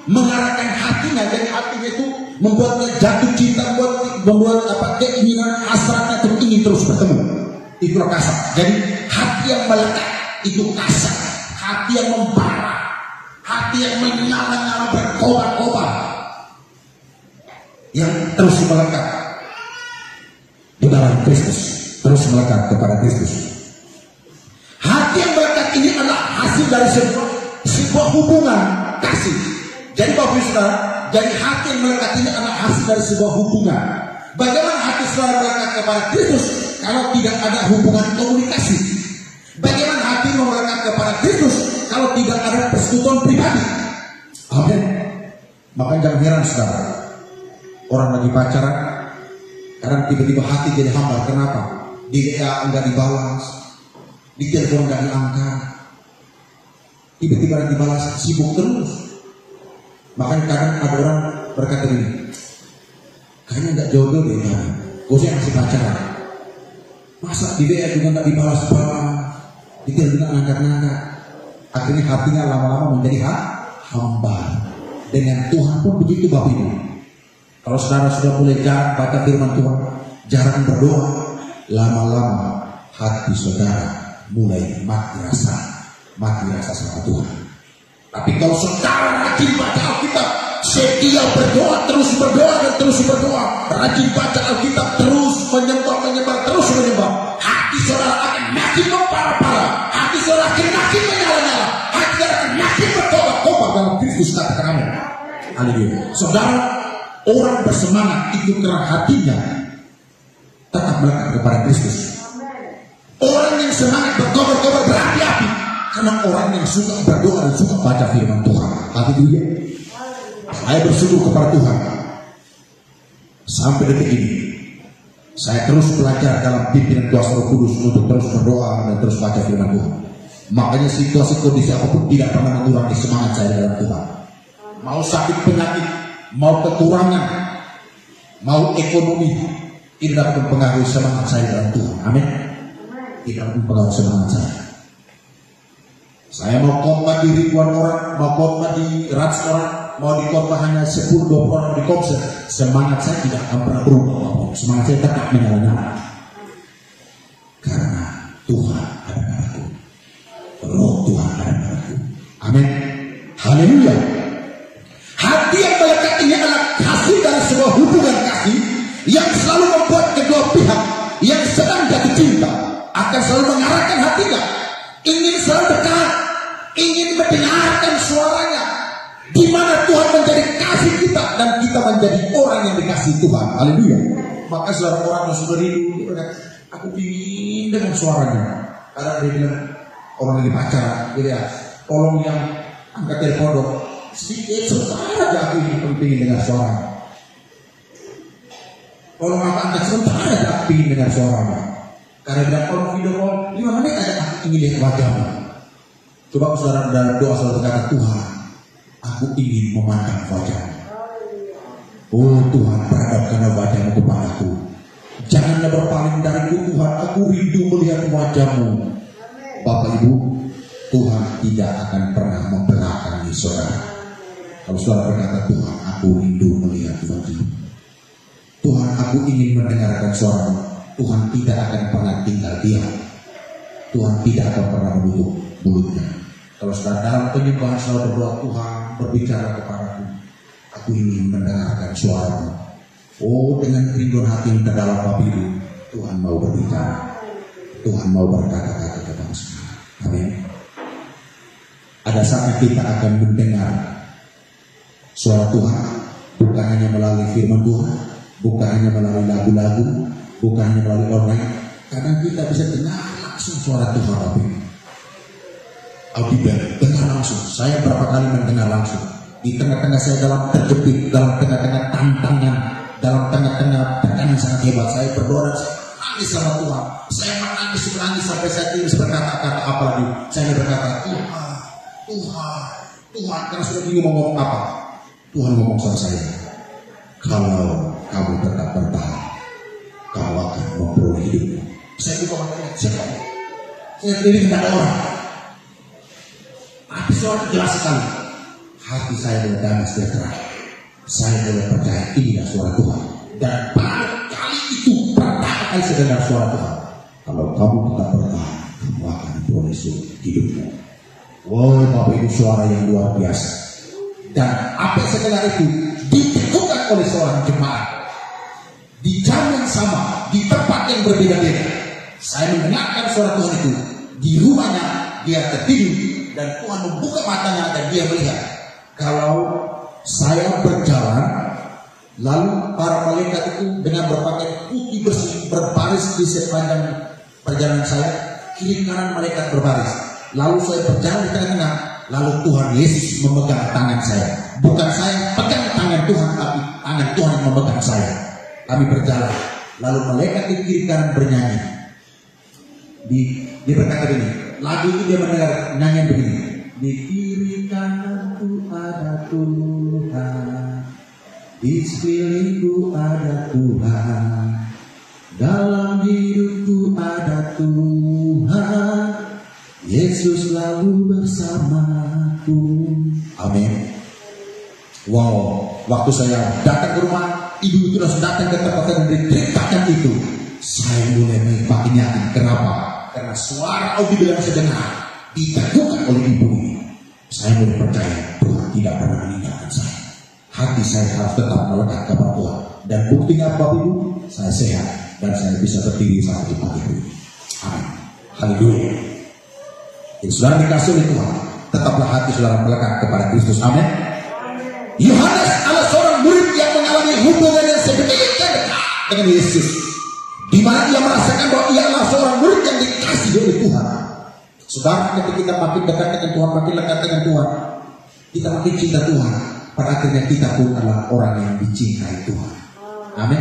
mengarahkan hatinya, dan hatinya itu membuatnya jatuh cinta, membuat keinginan hasratnya terus ingin terus bertemu. Itulah kasar. Jadi hati yang melekat itu kasar, hati yang membara, hati yang menyala-nyala berkobar-kobar, yang terus melekat di dalam Kristus, terus melekat kepada Kristus. Hati yang melekat ini adalah hasil dari sebuah hubungan kasih. Jadi Bapak Ibu Saudara, jadi hati yang melekat ini adalah hasil dari sebuah hubungan. Bagaimana hati saudara melekat kepada Kristus kalau tidak ada hubungan komunikasi? Bagaimana hati melekat kepada Kristus kalau tidak ada persekutuan pribadi? Amin. Makanya jangan heran saudara, orang lagi pacaran, kadang tiba-tiba hati jadi hambar. Kenapa? Di WA enggak dibalas, di telepon enggak diangkat, tiba-tiba enggak dibalas, sibuk terus. Makanya kadang ada orang berkata ini, Kayaknya nggak jodoh deh ya. Gue sih masih pacaran. Masa di WA juga nggak dibalas-balas, detail juga ngangkat-ngangkat. Akhirnya hatinya lama-lama menjadi hamba. Dengan Tuhan pun begitu Bapak Ibu. Kalau saudara sudah mulai jarang baca firman Tuhan, jarang berdoa, lama-lama hati saudara mulai mati rasa sama Tuhan. Tapi kalau saudara rajin baca Alkitab, setia berdoa, terus berdoa, rajin baca Alkitab, terus menyembah, terus menyembah, hati saudara akan makin membara-bara, hati saudara akan makin menyala-nyala, hati saudara akan makin bertobat-tobat dalam Kristus, katakan amin. Haleluya. Saudara, orang bersemangat itu karena hatinya tetap melekat kepada Kristus. Orang yang semangat bertobat-tobat berapi-api karena orang yang suka berdoa dan suka baca firman Tuhan. Haleluya. Saya bersyukur kepada Tuhan. Sampai detik ini saya terus belajar dalam pimpinan kuasa Roh Kudus untuk terus berdoa dan terus baca firman Tuhan. Makanya situasi kondisi apapun tidak pernah mengurangi semangat saya dalam Tuhan. Mau sakit penyakit, mau kekurangan, mau ekonomi, tidak mempengaruhi semangat saya dalam Tuhan. Amin. Tidak mempengaruhi semangat saya. Saya mau khotbah di ribuan orang, mau khotbah di ratus orang, mau di khotbah hanya 10-20 orang di konser, semangat saya tidak akan pernah berubah. Semangat saya tetap menyala-nyala. Karena Tuhan ada padaku. Roh Tuhan ada padaku. Amin. Haleluya. Hati yang melekat ini adalah kasih dari sebuah hubungan kasih yang selalu membuat kedua pihak yang sedang jatuh cinta akan selalu mengarahkan hatinya, ingin selalu dekat, ingin mendengarkan suaranya, di mana Tuhan menjadi kasih kita dan kita menjadi orang yang dikasih Tuhan. Haleluya. Maka saudara, orang yang sudah rindu, aku ingin dengan suaranya. Karena dia bilang orang lagi pacaran, dia lihat, tolong yang angkat telepon dong. Sedikit sebentar aja aku ingin penting dengan suaranya. Tolong angkat sebentar aja aku ingin dengan suaranya. Karena bilang kalau video call 5 menit aja aku ingin lihat wajahmu. Coba saudara dalam doa saudara berkata, Tuhan, aku ingin memandang wajahmu. Oh Tuhan, perhadapkanlah wajahmu kepadaku. Janganlah berpaling dariku Tuhan, aku rindu melihat wajahmu. Bapak Ibu, Tuhan tidak akan pernah membelakangi saudara. Kalau saudara berkata, Tuhan, aku rindu melihat wajahmu, Tuhan, aku ingin mendengarkan suaramu, Tuhan tidak akan pernah tinggal diam. Tuhan tidak akan pernah menutup mulutnya. Kalau saudara dalam penyembahan saudara berdoa, Tuhan berbicara kepadaku, aku ingin mendengarkan suaramu. Oh, dengan kerinduan hati yang terdalam Bapak Ibu, Tuhan mau berbicara, Tuhan mau berkata-kata kepada saudara. Amin. Ada saat kita akan mendengar suara Tuhan, bukan hanya melalui firman Tuhan, bukan hanya melalui lagu-lagu, bukan hanya melalui online. Kadang kita bisa dengar langsung suara Tuhan. Bapak Ibu, audible, dengar langsung. Saya berapa kali mendengar langsung. Di tengah-tengah saya dalam terjepit, dalam tengah-tengah tantangan, dalam tengah-tengah tekanan sangat hebat, saya berdoa dan saya menangis sama Tuhan. Saya menangis sampai saya tidak bisa berkata-kata apa lagi. Saya berkata, Tuhan, karena sudah bingung mau ngomong apa. Tuhan ngomong sama saya, kalau kamu tetap bertahan, kau akan memperoleh hidupmu. Saya buka matanya, siapa? Saya sendiri tidak ada orang. Tapi suara jelas sekali. Hati saya boleh damai sejahtera. Saya boleh percaya inilah suara Tuhan. Dan pada kali itu pertama kali saya dengar suara Tuhan, kalau kamu tetap bertahan, kamu akan memperoleh hidupmu. Wow, Bapak Ibu, suara yang luar biasa. Dan apa yang saya dengar itu diteguhkan oleh seorang jemaat di jam yang sama, di tempat yang berbeda-beda. Saya mendengarkan suara Tuhan itu di rumahnya. Dia tertidur dan Tuhan membuka matanya dan dia melihat kalau saya berjalan, lalu para malaikat itu dengan berpakaian putih bersih berbaris di sepanjang perjalanan saya, kiri kanan malaikat berbaris. Lalu saya berjalan di tengah-tengah, lalu Tuhan Yesus memegang tangan saya. Bukan saya pegang tangan Tuhan, tapi tangan Tuhan yang memegang saya. Kami berjalan, lalu malaikat di kiri kanan bernyanyi. Dia berkata begini, lagu itu dia mendengar nyanyian begini. Di kiri kananku ada Tuhan, Di sekelilingku ada Tuhan, dalam hidupku ada Tuhan, Yesus selalu bersamaku. Amin. Wow, waktu saya datang ke rumah, ibu itu langsung datang ke tempat dan diceritakan itu. Saya mulai makin yakin. Kenapa? Karena suara audible yang saya dengar diteguhkan oleh ibu ini. Saya mulai percaya Tuhan tidak pernah meninggalkan saya. Hati saya harus tetap melekat kepada Tuhan. Dan buktinya Bapak Ibu, saya sehat dan saya bisa berdiri sampai pagi ini. Amin. Haleluya. Jadi saudara dikasih oleh Tuhan, tetaplah hati saudara melekat kepada Kristus. Amin. Yohanes adalah seorang murid yang mengalami hubungan yang sedemikian dekat dengan Yesus, di mana ia merasakan bahwa ia adalah seorang murid yang dikasih oleh Tuhan. Saudara, ketika kita makin dekat dengan Tuhan, makin lekat dengan Tuhan, kita makin cinta Tuhan. Pada akhirnya kita pun adalah orang yang dicintai Tuhan. Amin.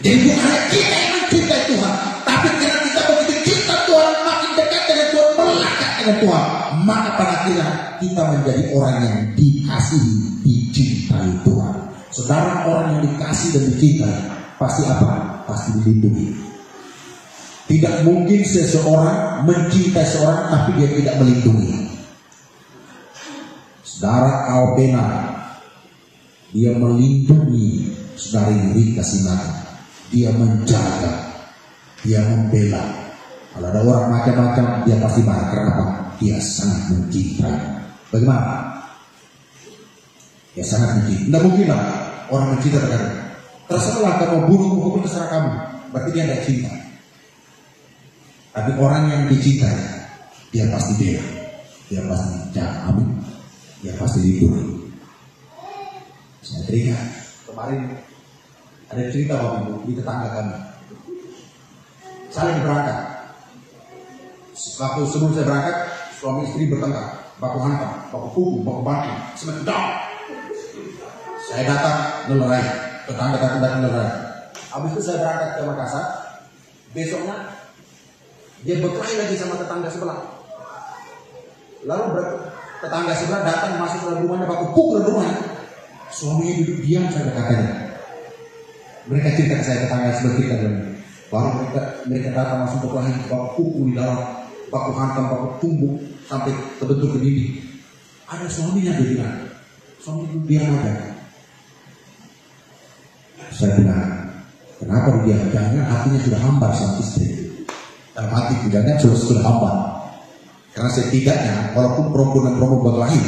Jadi bukan hanya kita yang mencintai Tuhan, tapi karena kita begitu cinta Tuhan, makin dekat dengan Tuhan, melekat dengan Tuhan, maka pada akhirnya kita menjadi orang yang dikasihi, dicintai Tuhan. Saudara, orang yang dikasih dan dicintai pasti apa? Pasti dilindungi. Tidak mungkin seseorang mencintai seorang tapi dia tidak melindungi. Saudara Albena, dia melindungi saudari Rika Sinaga. Dia menjaga, dia membela. Kalau ada orang macam-macam, dia pasti marah. Kenapa? Dia sangat mencintai. Bagaimana? Dia sangat mencintai. Tidak mungkin lah orang mencintai terkadang. Terserah kamu bunuh, hukum terserah kamu. Berarti dia tidak cinta. Tapi orang yang dicintai, dia pasti bela. Dia pasti jaga. Amin. Dia pasti lindungi. Saya teringat kemarin ada cerita Bapak Ibu di tetangga kami. Saya berangkat. Waktu sebelum saya berangkat, suami istri bertengkar, baku hantam, baku pukul, baku batu, sementara saya datang ngelerai, tetangga datang ngelerai. Habis itu saya berangkat ke Makassar. Besoknya dia berkelahi lagi sama tetangga sebelah. Lalu tetangga sebelah datang masuk ke rumahnya, baku pukul rumahnya. Suaminya duduk diam saja katanya. Mereka cerita ke saya, tetangga sebelah kita dulu. Baru mereka datang langsung berkelahi, baku pukul di dalam, baku hantam, baku tumbuk sampai terbentuk ke dinding. Ada suaminya dia bilang, suami itu diam aja. Saya bilang, kenapa dia? Jangan hatinya sudah hambar sama istri. Dalam hati jangan sudah hambar. Karena setidaknya, walaupun perempuan dan perempuan berkelahi,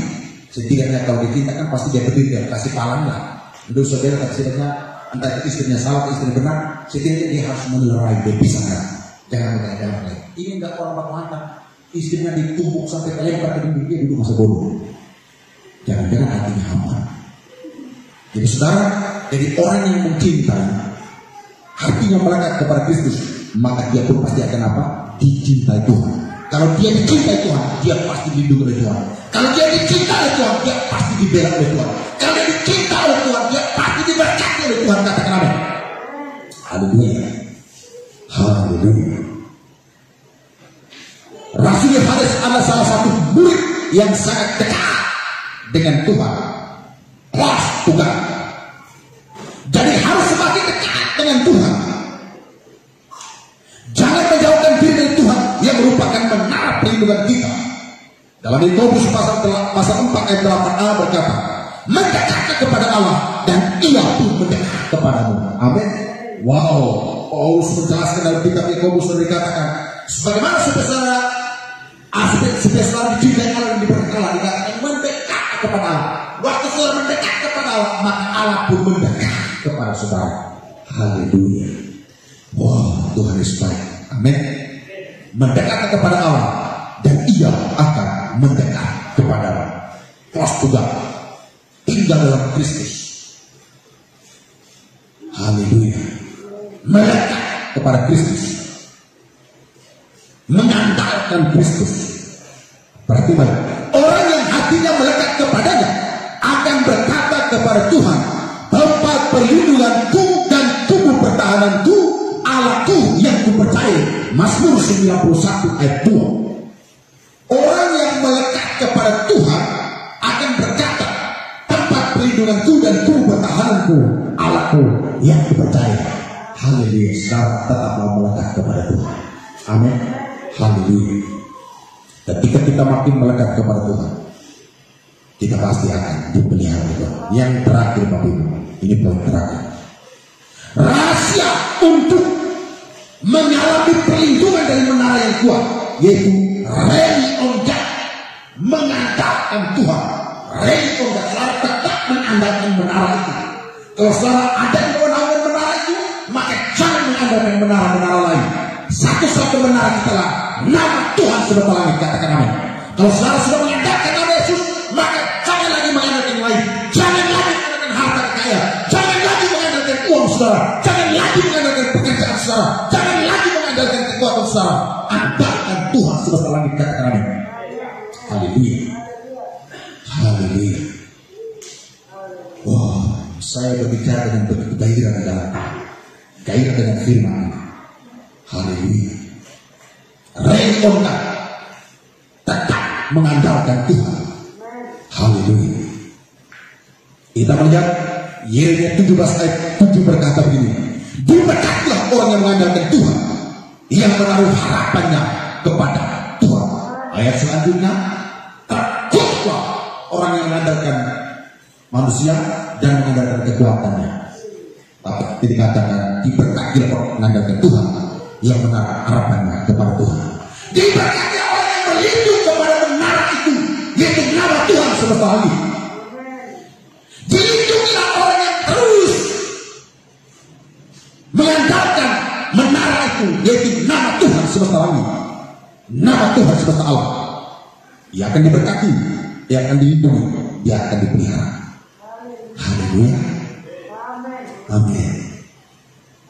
setidaknya kalau dicinta kan pasti dia berdiri, dia kasih palang lah. Untuk saudara setidaknya entah itu istrinya salah atau istrinya benar, setidaknya dia harus melerai, dia bisa kan? Jangan lagi. Ini enggak orang baku hantam, istrinya ditumbuk sampai kelempar ke dinding, dia duduk masa bodoh. Jangan-jangan hatinya hambar. Jadi saudara, jadi orang yang mencintai, hatinya melekat kepada Kristus, maka dia pun pasti akan apa? Dicintai Tuhan. Kalau dia dicintai Tuhan, dia pasti dilindungi oleh Tuhan. Kalau dia dicintai oleh Tuhan, dia pasti dibela oleh Tuhan. Kalau dia dicintai oleh Tuhan, dia pasti diberkati oleh Tuhan. Katakan amin. Haleluya. Haleluya. Rasul Yohanes adalah salah satu murid yang sangat dekat dengan Tuhan. Plus Tuhan. Jadi harus semakin dekat dengan Tuhan. Jangan menjauhkan diri dari Tuhan yang merupakan menara perlindungan kita. Dalam Yakobus pasal 4 ayat 8a berkata, mendekatlah kepada Allah dan Ia pun mendekat kepadamu. Amin. Wow, Paulus menjelaskan dalam kitab Yakobus dan dikatakan, sebagaimana supaya saudara dicintai Allah dan diberkati Allah, dikatakan mendekat kepada Allah. Waktu saudara mendekat kepada Allah, maka Allah pun mendekat kepada saudara. Haleluya. Wow, Tuhan Yesus baik. Amin. Mendekat kepada Allah dan Ia akan mendekat kepada Allah. Plus juga tinggal dalam Kristus. Haleluya. Melekat kepada Kristus, mengandalkan Kristus. Berarti orang yang hatinya melekat kepadanya akan berkata kepada Tuhan, tempat perlindunganku dan tubuh pertahananku, Allahku yang kupercaya. Mazmur 91 ayat 2. Orang yang melekat kepada Tuhan akan berkata, tempat perlindunganku dan tubuh pertahananku Allahku yang dipercaya. Haleluya. Saudara tetap mau melekat kepada Tuhan. Amin. Haleluya. Ketika kita makin melekat kepada Tuhan, kita pasti akan dipelihara Tuhan. Yang terakhir Bapak Ibu, ini poin terakhir. Rahasia untuk mengalami perlindungan dari menara yang kuat, yaitu rely on God, mengandalkan Tuhan. Rely on God, selalu tetap mengandalkan menara itu. Kalau saudara ada yang mengandalkan menara itu, maka jangan mengandalkan menara-menara lain. Satu-satu menara kita lah nama Tuhan semesta langit. Katakan amin. Kalau saudara sudah mengandalkan nama Yesus, maka jangan lagi mengandalkan yang lain. Jangan lagi mengandalkan harta kaya. Jangan lagi mengandalkan uang saudara. Jangan lagi mengandalkan pekerjaan saudara. Jangan lagi mengandalkan kekuatan saudara. Andalkan Tuhan semesta langit. Katakan amin. Haleluya. Haleluya. Wah, saya berbicara dengan begitu gairah di dalam gairah dengan firman. Haleluya. Rekonkan, tetap mengandalkan Tuhan. Haleluya. Kita melihat Yeremia 17 ayat 7 berkata begini, diberkatilah orang yang mengandalkan Tuhan, yang menaruh harapannya kepada Tuhan. Ayat selanjutnya, terkuatlah orang yang mengandalkan manusia dan mengandalkan kekuatannya. Tapi dikatakan diberkatilah orang yang mengandalkan Tuhan, yang menaruh harapannya kepada Tuhan. Diberkatilah orang yang berlindung kepada menara itu, yaitu nama Tuhan semesta langit. Dilindungilah orang yang terus mengandalkan menara itu, yaitu nama Tuhan semesta langit, nama Tuhan semesta alam. Dia akan diberkati, dia akan dilindungi, dia akan dipelihara. Haleluya. Amin.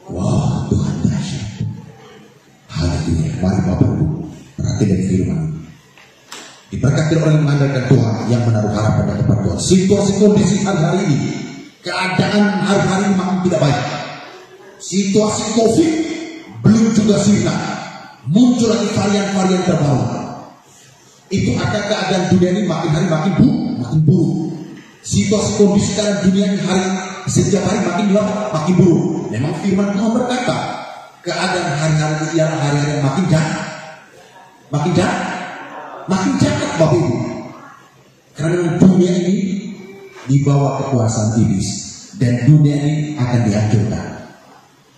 Wow, Tuhan dahsyat. Haleluya. Mari Bapak Ibu perhatikan firman. Diberkati orang yang mengandalkan Tuhan, yang menaruh harapan kepada Tuhan. Situasi kondisi hari-hari ini, keadaan hari-hari ini makin tidak baik. Situasi COVID belum juga sirna, muncul lagi varian-varian terbaru. Itu akan keadaan dunia ini makin hari makin buruk. Situasi kondisi dalam dunia ini setiap hari makin gelap, makin buruk. Memang firman Tuhan berkata, keadaan hari-hari ini ialah hari-hari yang makin jahat, makin jahat Bapak Ibu. Karena dunia ini di bawah kekuasaan iblis, dan dunia ini akan dihancurkan.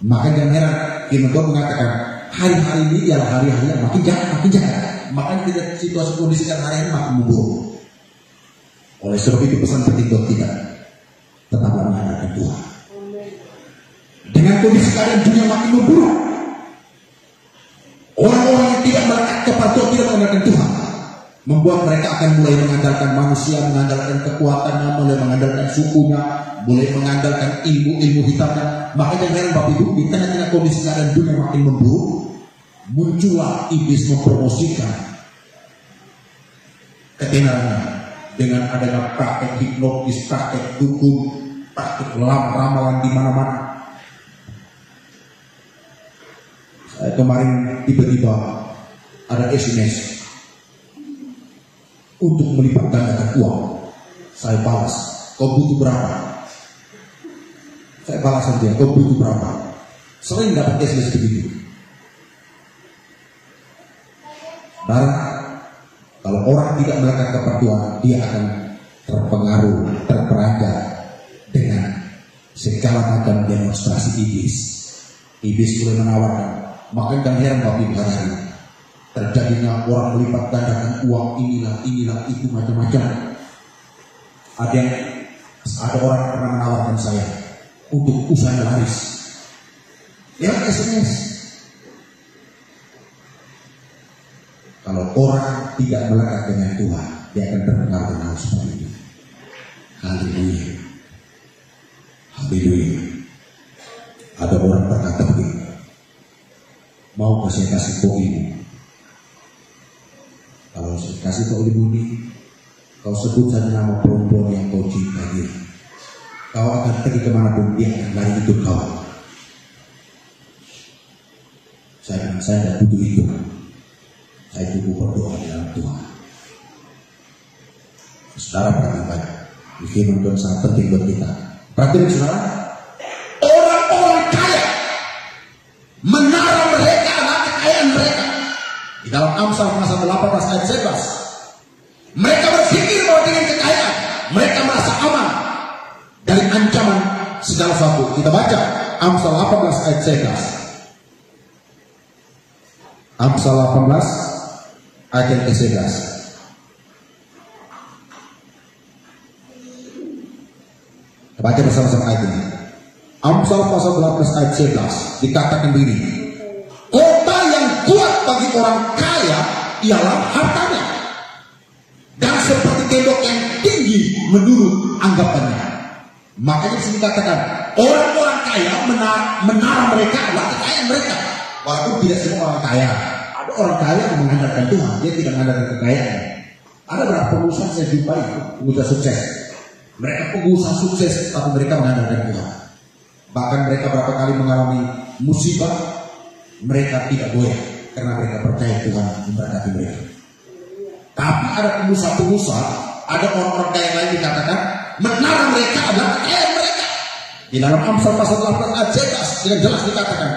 Maka jangan heran firman Tuhan mengatakan hari-hari ini ialah hari-hari yang makin jahat. Makanya tidak situasi kondisi dan hari ini makin memburuk. Oleh sebab itu pesan penting buat kita, tetaplah mengandalkan Tuhan. Dengan kondisi keadaan dunia makin memburuk, orang-orang yang tidak melekat kepada Tuhan, tidak mengandalkan Tuhan, membuat mereka akan mulai mengandalkan manusia, mengandalkan kekuatannya, mulai mengandalkan sukunya, mulai mengandalkan ilmu hitamnya. Maka jangan heran Bapak Ibu, di tengah-tengah kondisi keadaan dunia makin memburuk, muncullah iblis mempromosikan ketenarannya dengan adanya praktek hipnotis, praktek dukun, praktek ramalan di mana-mana. Saya kemarin tiba-tiba ada SMS untuk melipat gandakan uang. Saya balas, kau butuh berapa? Saya balas saja, kau butuh berapa? Sering dapat SMS begitu. Dan kalau orang tidak melekat kepada Tuhan, dia akan terpengaruh, terperanjat dengan segala macam demonstrasi iblis. Iblis mulai menawarkan. Maka jangan heran Bapak Ibu hari terjadinya orang melipat gandakan uang, inilah itu macam-macam. Ada orang pernah menawarkan saya untuk usaha laris. Ya SMS. Kalau orang tidak melekat dengan Tuhan, dia akan terpengaruh dengan hal seperti itu. Haleluya. Haleluya. Ada orang berkata begini, mau saya kasih kau ini? Kalau saya kasih kau ini, kau sebut saja nama perempuan yang kau cintai dia. Kau akan pergi kemanapun dia akan lari ikut kau. Saya bilang, saya tidak butuh itu. Saya cukup berdoa di dalam Tuhan. Saudara perhatikan, firman Tuhan sangat penting buat kita. Perhatikan saudara, Amsal pasal 18 ayat 11. Mereka berpikir bahwa dengan kekayaan mereka merasa aman dari ancaman segala sesuatu. Kita baca Amsal 18 ayat 11. Amsal 18 ayat 11. Baca bersama-sama ayat ini. Amsal pasal 18 ayat 11 dikatakan begini. Kota yang kuat bagi orang kaya ialah hartanya, dan seperti tembok yang tinggi menurut anggapannya. Makanya disini dikatakan orang-orang kaya menara mereka adalah kekayaan mereka. Walaupun tidak semua orang kaya. Ada orang kaya yang mengandalkan Tuhan, dia tidak mengandalkan kekayaan. Ada beberapa pengusaha saya jumpai, pengusaha sukses. Mereka pengusaha sukses, tapi mereka mengandalkan Tuhan. Bahkan mereka berapa kali mengalami musibah, mereka tidak goyah karena mereka percaya Tuhan memberkati mereka. Tapi ada pengusaha-pengusaha, ada orang-orang kaya lain dikatakan menara mereka adalah kekayaan mereka. Di dalam Amsal pasal 18 ayat 11 dengan jelas dikatakan,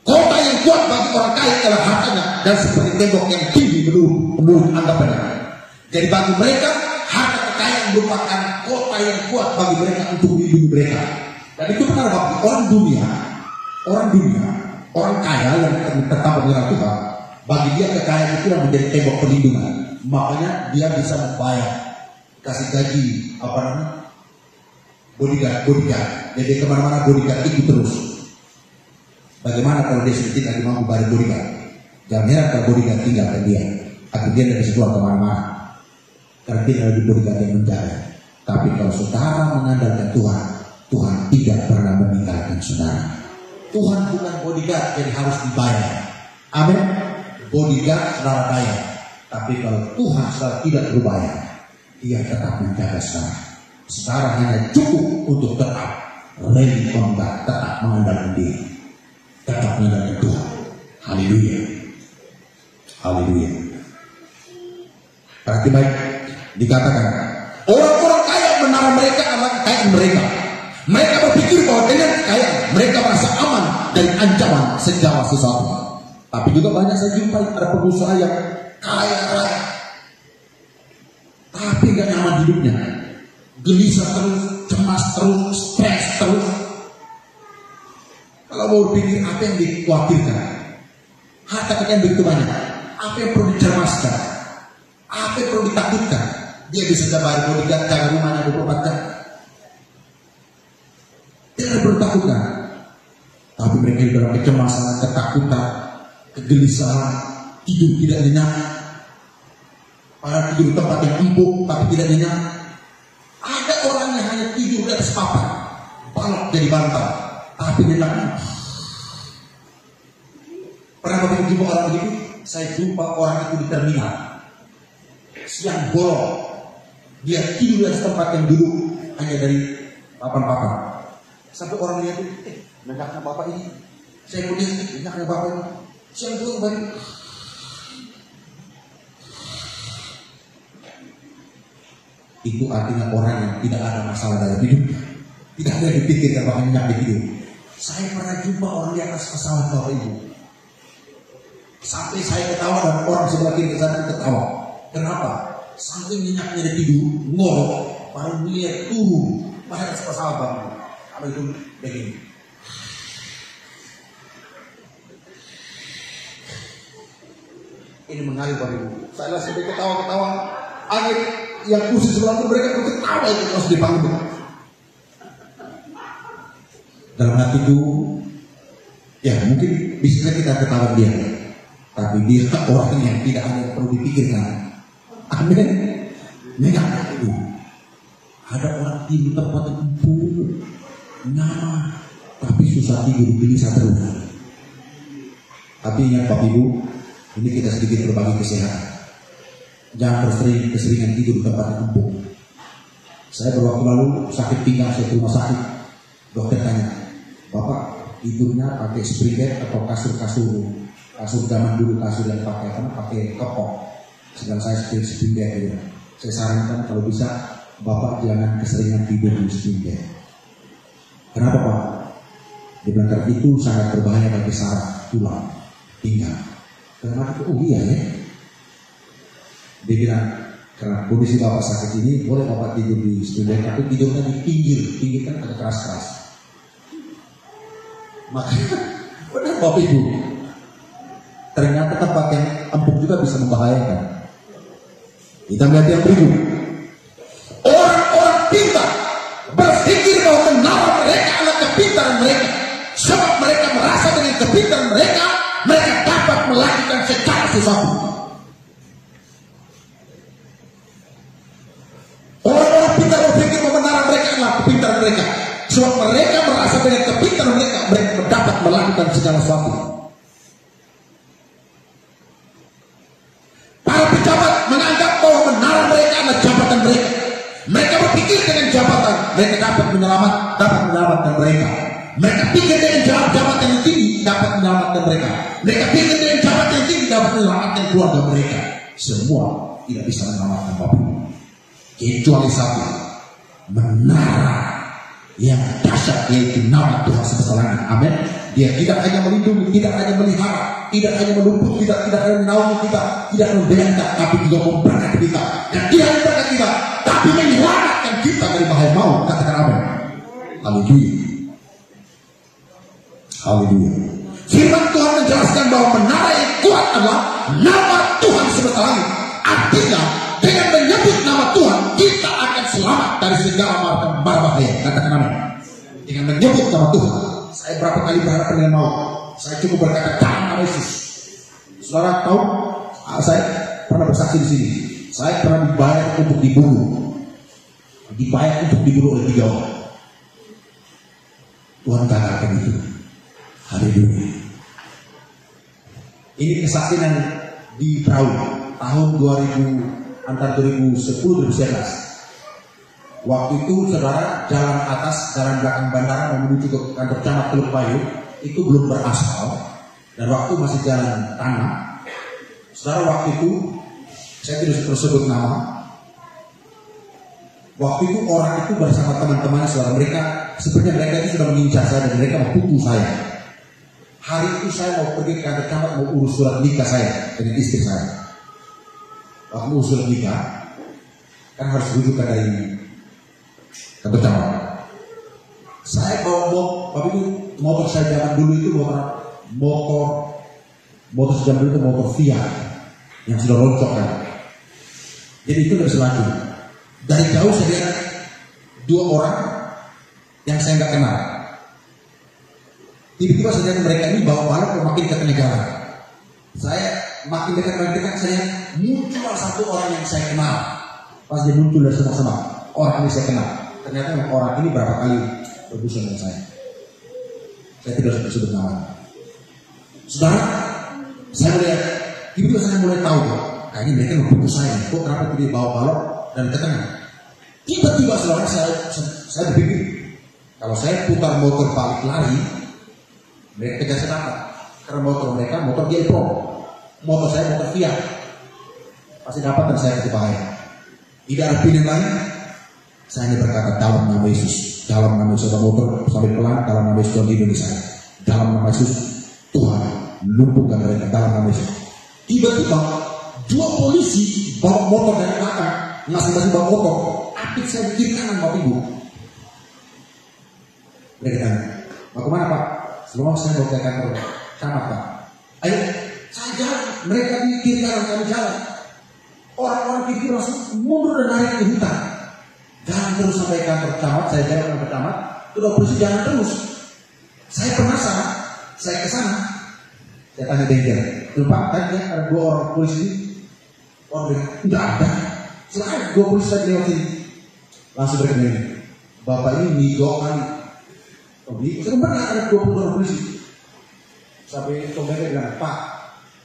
kota yang kuat bagi orang kaya adalah hartanya, dan seperti tembok yang tinggi menurut anggapannya. Jadi bagi mereka harta kekayaan merupakan kota yang kuat bagi mereka untuk melindungi mereka. Dan itu benar bagi orang dunia, orang kaya yang tetap mengenal Tuhan, bagi dia kekayaan itu yang menjadi tembok perlindungan. Makanya dia bisa membayar, kasih gaji bodyguard. Jadi kemana-mana bodyguard ikut terus. Bagaimana kalau dia sedikit lagi mampu bayar bodyguard? Jangan heran kalau bodyguard tinggalkan dia, atau dia tidak bisa keluar kemana-mana. Karena dia ada bodyguard yang menjaga. Tapi kalau saudara mengandalkan Tuhan, Tuhan tidak pernah meninggalkan saudara. Tuhan bukan bodyguard jadi harus dibayar. Amin. Bodyguard saudara bayar. Tapi kalau Tuhan saudara tidak berbayar, dia tetap menjaga saudara. Saudara hanya cukup untuk tetap ready combat, tetap mengandalkan diri, tetap mengandalkan Tuhan. Haleluya. Haleluya. Berarti baik dikatakan orang-orang kaya menara mereka adalah kekayaan mereka. Mereka berpikir bahwa dengan kekayaan mereka merasa aman dari ancaman segala sesuatu. Tapi juga banyak saya jumpai ada pengusaha yang kaya raya, tapi gak nyaman hidupnya, gelisah terus, cemas terus, stres terus. Kalau mau berpikir apa yang dikhawatirkan, harta kekayaan begitu banyak, apa yang perlu dicermaskan, apa yang perlu ditakutkan? Dia bisa bayar bodyguard, jaga rumahnya 24 jam. Tidak perlu takutkan. Tapi mereka hidup dalam kecemasan, ketakutan, kegelisahan, tidur tidak nyenyak. Para tidur di tempat yang empuk tapi tidak nyenyak. Ada orang yang hanya tidur di atas papan, balok jadi bantal, tapi nyenyak. Pernah bapak jumpa orang begitu? Saya jumpa orang itu di terminal. Siang bolong, dia tidur di atas tempat yang duduk hanya dari papan-papan. Sampai orang lihat itu, nenyaknya bapak ini. Saya mau lihat, nenyaknya bapak ini. Siang bolong balik. Itu artinya orang yang tidak ada masalah dalam hidup, tidak ada yang dipikirkan bahwa nyenyak di hidup. Saya pernah jumpa orang di atas pesawat bapak ibu. Sampai saya ketawa dan orang sebelah kiri sana ketawa. Kenapa? Saking nyenyaknya dia tidur, ngorok, baru melihat turun pada atas pesawat bapak. Apa itu begini? Ini mengalir bapak ibu. Saya sampai ketawa-ketawa. Angin yang kursi sebelah pun mereka ketawa itu harus dipanggil. Dalam hati itu, ya mungkin bisa kita ketawa dia, tapi dia orang yang tidak ada yang perlu dipikirkan. Amin. Nyenyak itu. Ada orang tidur tempat yang empuk, nyaman, tapi susah tidur, gelisah terus. Tapi ingat Bapak Ibu, ini kita sedikit berbagi kesehatan. Jangan keseringan tidur di tempat yang empuk. Saya beberapa lalu sakit pinggang, saya ke rumah sakit. Dokter tanya, Bapak tidurnya pakai spring bed atau kasur zaman dulu, kasur yang pakai kepok. Sedang saya spring bed gitu. Saya sarankan kalau bisa Bapak jangan keseringan tidur di spring bed. Kenapa Pak? Dia bilang itu sangat berbahaya bagi saraf, tulang, pinggang. Kenapa? Oh iya ya. Dia bilang, karena kondisi bapak sakit ini, boleh bapak tidur di studio, tapi tidurnya di pinggir kan agak keras-keras. Makanya, benar bapak ibu, ternyata tempat yang empuk juga bisa membahayakan. Kita melihat yang berikut. Orang-orang pintar berpikir bahwa menara mereka adalah kepintaran mereka, sebab mereka merasa dengan kepintaran mereka dapat melakukan segala sesuatu. Orang-orang pintar berpikir bahwa menara mereka adalah kepintaran mereka, sebab mereka merasa dengan kepintaran mereka dapat melakukan segala sesuatu. Para pejabat menganggap bahwa menara mereka adalah jabatan mereka. Mereka berpikir dengan jabatan mereka dapat menyelamatkan mereka. Mereka pikir dengan jabatan yang tinggi dapat menyelamatkan mereka. Mereka pikir dengan jabatan yang tinggi dapat menyelamatkan keluarga mereka. Semua tidak bisa menyelamatkan Bapak, kecuali satu, menara yang dahsyat, yaitu nama Tuhan semesta langit. Amin. Dia tidak hanya melindungi, tidak hanya melihara, tidak hanya meluput kita, tidak hanya menaungi kita, tidak membela kita, tapi juga memberkati kita. Dan dia memberkati kita, tapi menyelamatkan kita dari bahaya maut. Katakan amin. Haleluya. Haleluya. Firman Tuhan menjelaskan bahwa menara yang kuat adalah nama Tuhan semesta langit. Artinya dengan menyebut nama Tuhan kita akan selamat dari segala macam bahaya. Katakan amin. Dengan menyebut nama Tuhan. Saya berapa kali berhadapan dengan maut, saya cukup berkata dalam nama Yesus. Saudara tahu, saya pernah bersaksi di sini. Saya pernah dibayar untuk dibunuh oleh 3 orang. Tuhan katakan itu. Haleluya. Ini kesaksian yang di Perahu tahun 2000, antara 2010 dan 2011. Waktu itu saudara, jalan atas, jalan belakang bandara menuju ke kantor camat Teluk Payu itu belum beraspal, dan waktu masih jalan tanah. Saudara, waktu itu saya tidak tersebut nama. Waktu itu orang itu bersama teman-temannya, saudara, sebenarnya mereka itu sudah mengincar saya dan mereka mau pukul saya. Hari itu saya mau pergi ke kantor camat mau urus surat nikah saya dengan istri saya. Waktu urus surat nikah kan harus rujukan dari kantor camat. Saya bawa tapi itu motor saya zaman dulu itu motor sejam dulu itu motor Fiat yang sudah roncok kan. Jadi itu tidak bisa laju. Dari jauh saya lihat 2 orang yang saya nggak kenal. Tiba-tiba saya lihat mereka ini bawa balap makin dekat jalan. Saya makin dekat, saya muncul satu orang yang saya kenal. Pas dia muncul dari sama-sama, orang ini saya kenal. Ternyata orang ini berapa kali berurusan dengan saya. Saya tidak sebut nama. Saudara, saya melihat, tiba-tiba saya mulai tahu kok, kayaknya mereka membunuh saya. Kok kenapa tidak bawa balap dan ke tengah? Tiba-tiba saudara, saya berpikir, kalau saya putar motor balik lari, mereka kejar saya dapat. Karena motor mereka, motor G-Pro, motor saya motor Fiat, pasti dapat dan saya kasih bahaya. Tidak ada pilihan lain. Saya hanya berkata dalam nama Yesus, dalam nama Yesus, motor sambil pelan, dalam nama Yesus Tuhan Indonesia, dalam nama Yesus Tuhan lumpuhkan mereka, dalam nama Yesus. Tiba-tiba 2 polisi bawa motor dari belakang, masing-masing bawa motor, apit saya di kiri kanan Bapak Ibu. Mereka tanya, mau kemana Pak? Sebelum saya mau ke kantor camat Pak. Ayo, saya jalan, mereka di kiri kanan kami jalan. Orang-orang kiri langsung mundur dan lari ke hutan. Jalan terus sampai kantor camat, saya jalan ke kantor camat, sudah polisi jalan terus. Saya penasaran, saya ke sana. Saya tanya bengkel, Pak, tadi ada 2 orang polisi. Orang bilang, tidak ada. Selain 2 polisi tadi lewat sini. Langsung berkata, Bapak ini migok kali. Saya pernah ada 20 orang polisi. Sampai mereka bilang, Pak,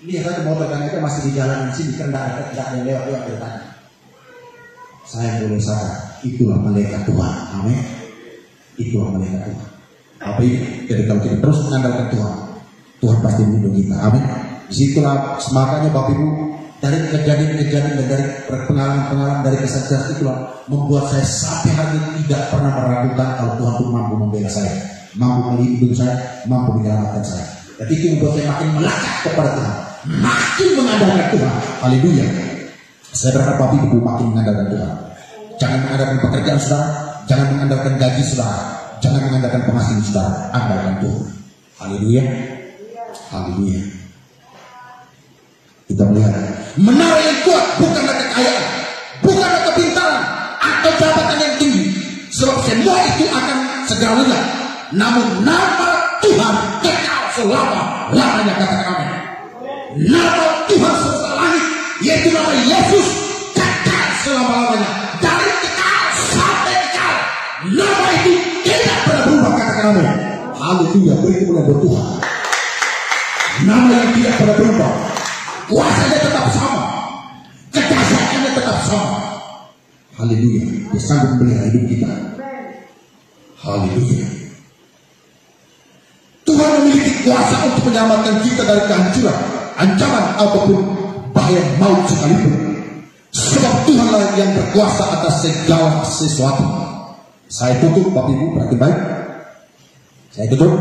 lihat saja motor kami masih di jalan sini, karena tidak ada yang lewat dari tadi. Saya boleh sadar, itulah malaikat Tuhan. Amin. Itulah malaikat Tuhan. Tapi jadi kalau kita terus mengandalkan Tuhan, Tuhan pasti melindungi kita. Amin. Disitulah makanya Bapak Ibu, dari kejadian-kejadian dan dari pengalaman-pengalaman dari kesaksian itulah membuat saya sampai hari ini tidak pernah meragukan kalau Tuhan itu mampu membela saya, mampu melindungi saya, mampu menyelamatkan saya. Dan itu membuat saya makin melekat kepada Tuhan, makin mengandalkan Tuhan. Haleluya. Saya berharap Bapak Ibu makin mengandalkan Tuhan. Jangan mengandalkan pekerjaan saudara, jangan mengandalkan gaji saudara, jangan mengandalkan penghasilan saudara, andalkan Tuhan. Haleluya. Haleluya. Kita melihat menara yang kuat bukanlah kekayaan, bukanlah kepintaran atau jabatan yang tinggi, sebab semua itu akan segera lenyap. Namun nama Tuhan kekal selama-lamanya. Katakan amin. Nama Tuhan semesta langit, yaitu nama Yesus, kekal selama-lamanya. Dari kekal sampai kekal, nama itu tidak pernah berubah. Katakan amin. Haleluya. Beri kemuliaan buat Tuhan. Nama yang tidak pernah berubah, kuasanya tetap sama, kedasarannya tetap sama. Haleluya. Dia sanggup melihara hidup kita. Haleluya. Tuhan memiliki kuasa untuk menyelamatkan kita dari kehancuran, ancaman ataupun bahaya maut sekalipun. Sebab Tuhanlah yang berkuasa atas segala sesuatu. Saya tutup, Bapak Ibu, perhatikan baik. Saya tutup.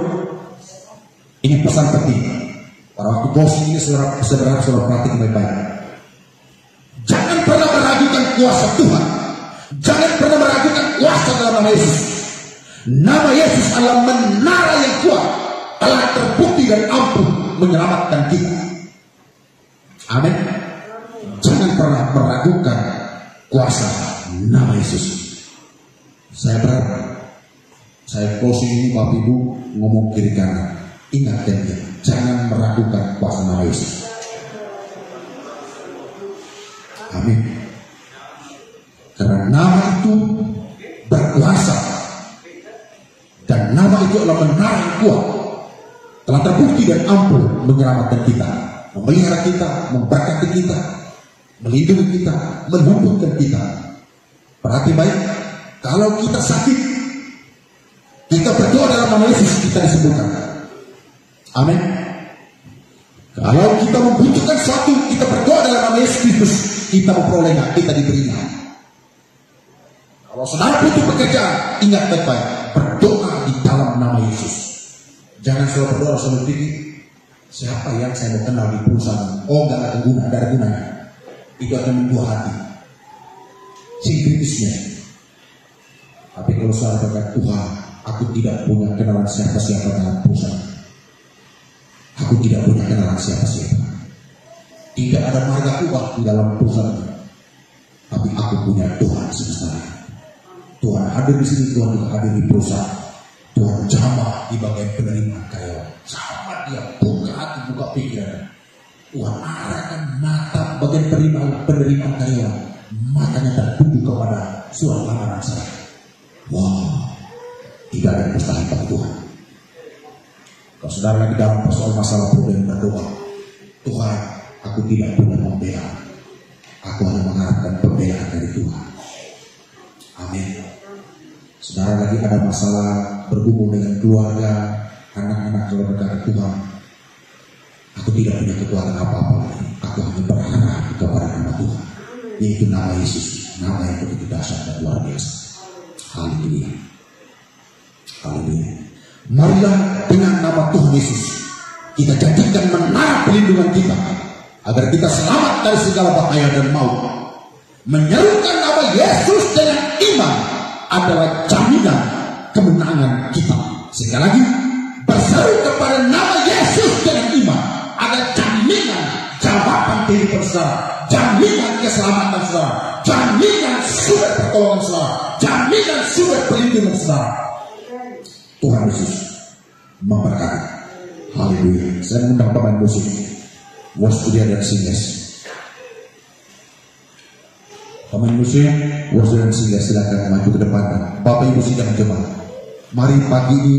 Ini pesan penting. Pada waktu closing ini saudara perhatikan baik-baik. Jangan pernah meragukan kuasa Tuhan. Jangan pernah meragukan kuasa dalam nama Yesus. Nama Yesus adalah menara yang kuat, telah terbukti dan ampuh menyelamatkan kita. Amin. Jangan pernah meragukan kuasa nama Yesus. Saya berharap saya closing ini Bapak Ibu ngomong kiri kanan. Ingat jangan meragukan kuasa nama Yesus. Amin. Karena nama itu berkuasa, dan nama itu adalah menara yang kuat, telah terbukti dan ampuh menyelamatkan kita, memelihara kita, memberkati kita, melindungi kita, menumbuhkan kita. Perhati baik, kalau kita sakit, kita berdoa dalam nama Yesus, kita disembuhkan. Amin. Kalau kita membutuhkan sesuatu, kita berdoa dalam nama Yesus Kristus, kita memperolehnya, kita diberinya. Kalau saudara butuh pekerjaan, ingat baik-baik, berdoa di dalam nama Yesus. Jangan selalu berdoa sambil pikir, siapa yang saya mau kenal di perusahaan? Oh, gak ada guna, ada gunanya. Itu akan membuat hati singkritisnya. Tapi kalau saudara berkata, Tuhan, aku tidak punya kenalan siapa-siapa dalam perusahaan, aku tidak punya kenalan siapa-siapa, tidak ada marga uang di dalam perusahaan, tapi aku punya Tuhan semesta. Tuhan hadir di sini, Tuhan hadir di perusahaan, Tuhan jamah di bagian penerimaan karyawan. Sama dia buka hati, buka pikiran. Tuhan arahkan mata bagian penerimaan karyawan, matanya tertuju kepada surat lamaran saya. Wow, tidak ada yang mustahil bagi Tuhan. Kalau saudara lagi dalam persoalan masalah problem, berdoa, Tuhan, aku tidak punya pembelaan, aku hanya mengharapkan pembelaan dari Tuhan. Amin. Saudara lagi ada masalah berhubung dengan keluarga, anak-anak, kalau berkata, Tuhan, aku tidak punya kekuatan apa-apa lagi, aku hanya berharap kepada nama Tuhan, yaitu nama Yesus, nama yang begitu dahsyat dan luar biasa. Haleluya. Haleluya. Marilah dengan nama Tuhan Yesus kita jadikan menara pelindungan kita, agar kita selamat dari segala bahaya dan maut. Menyerukan nama Yesus dengan iman adalah jaminan kemenangan kita. Sekali lagi, berseru kepada nama Yesus dengan iman adalah jaminan jawaban kehidupan saudara, jaminan keselamatan saudara, jaminan sumber pertolongan saudara, jaminan sumber perlindungan saudara. Tuhan Yesus memberkati. Haleluya. Saya mengundang pemain musik, Waspudia dan Singles. Pemain musik, Waspudia dan Singles, silakan maju ke depan. Bapak Ibu sidang jemaat, mari pagi ini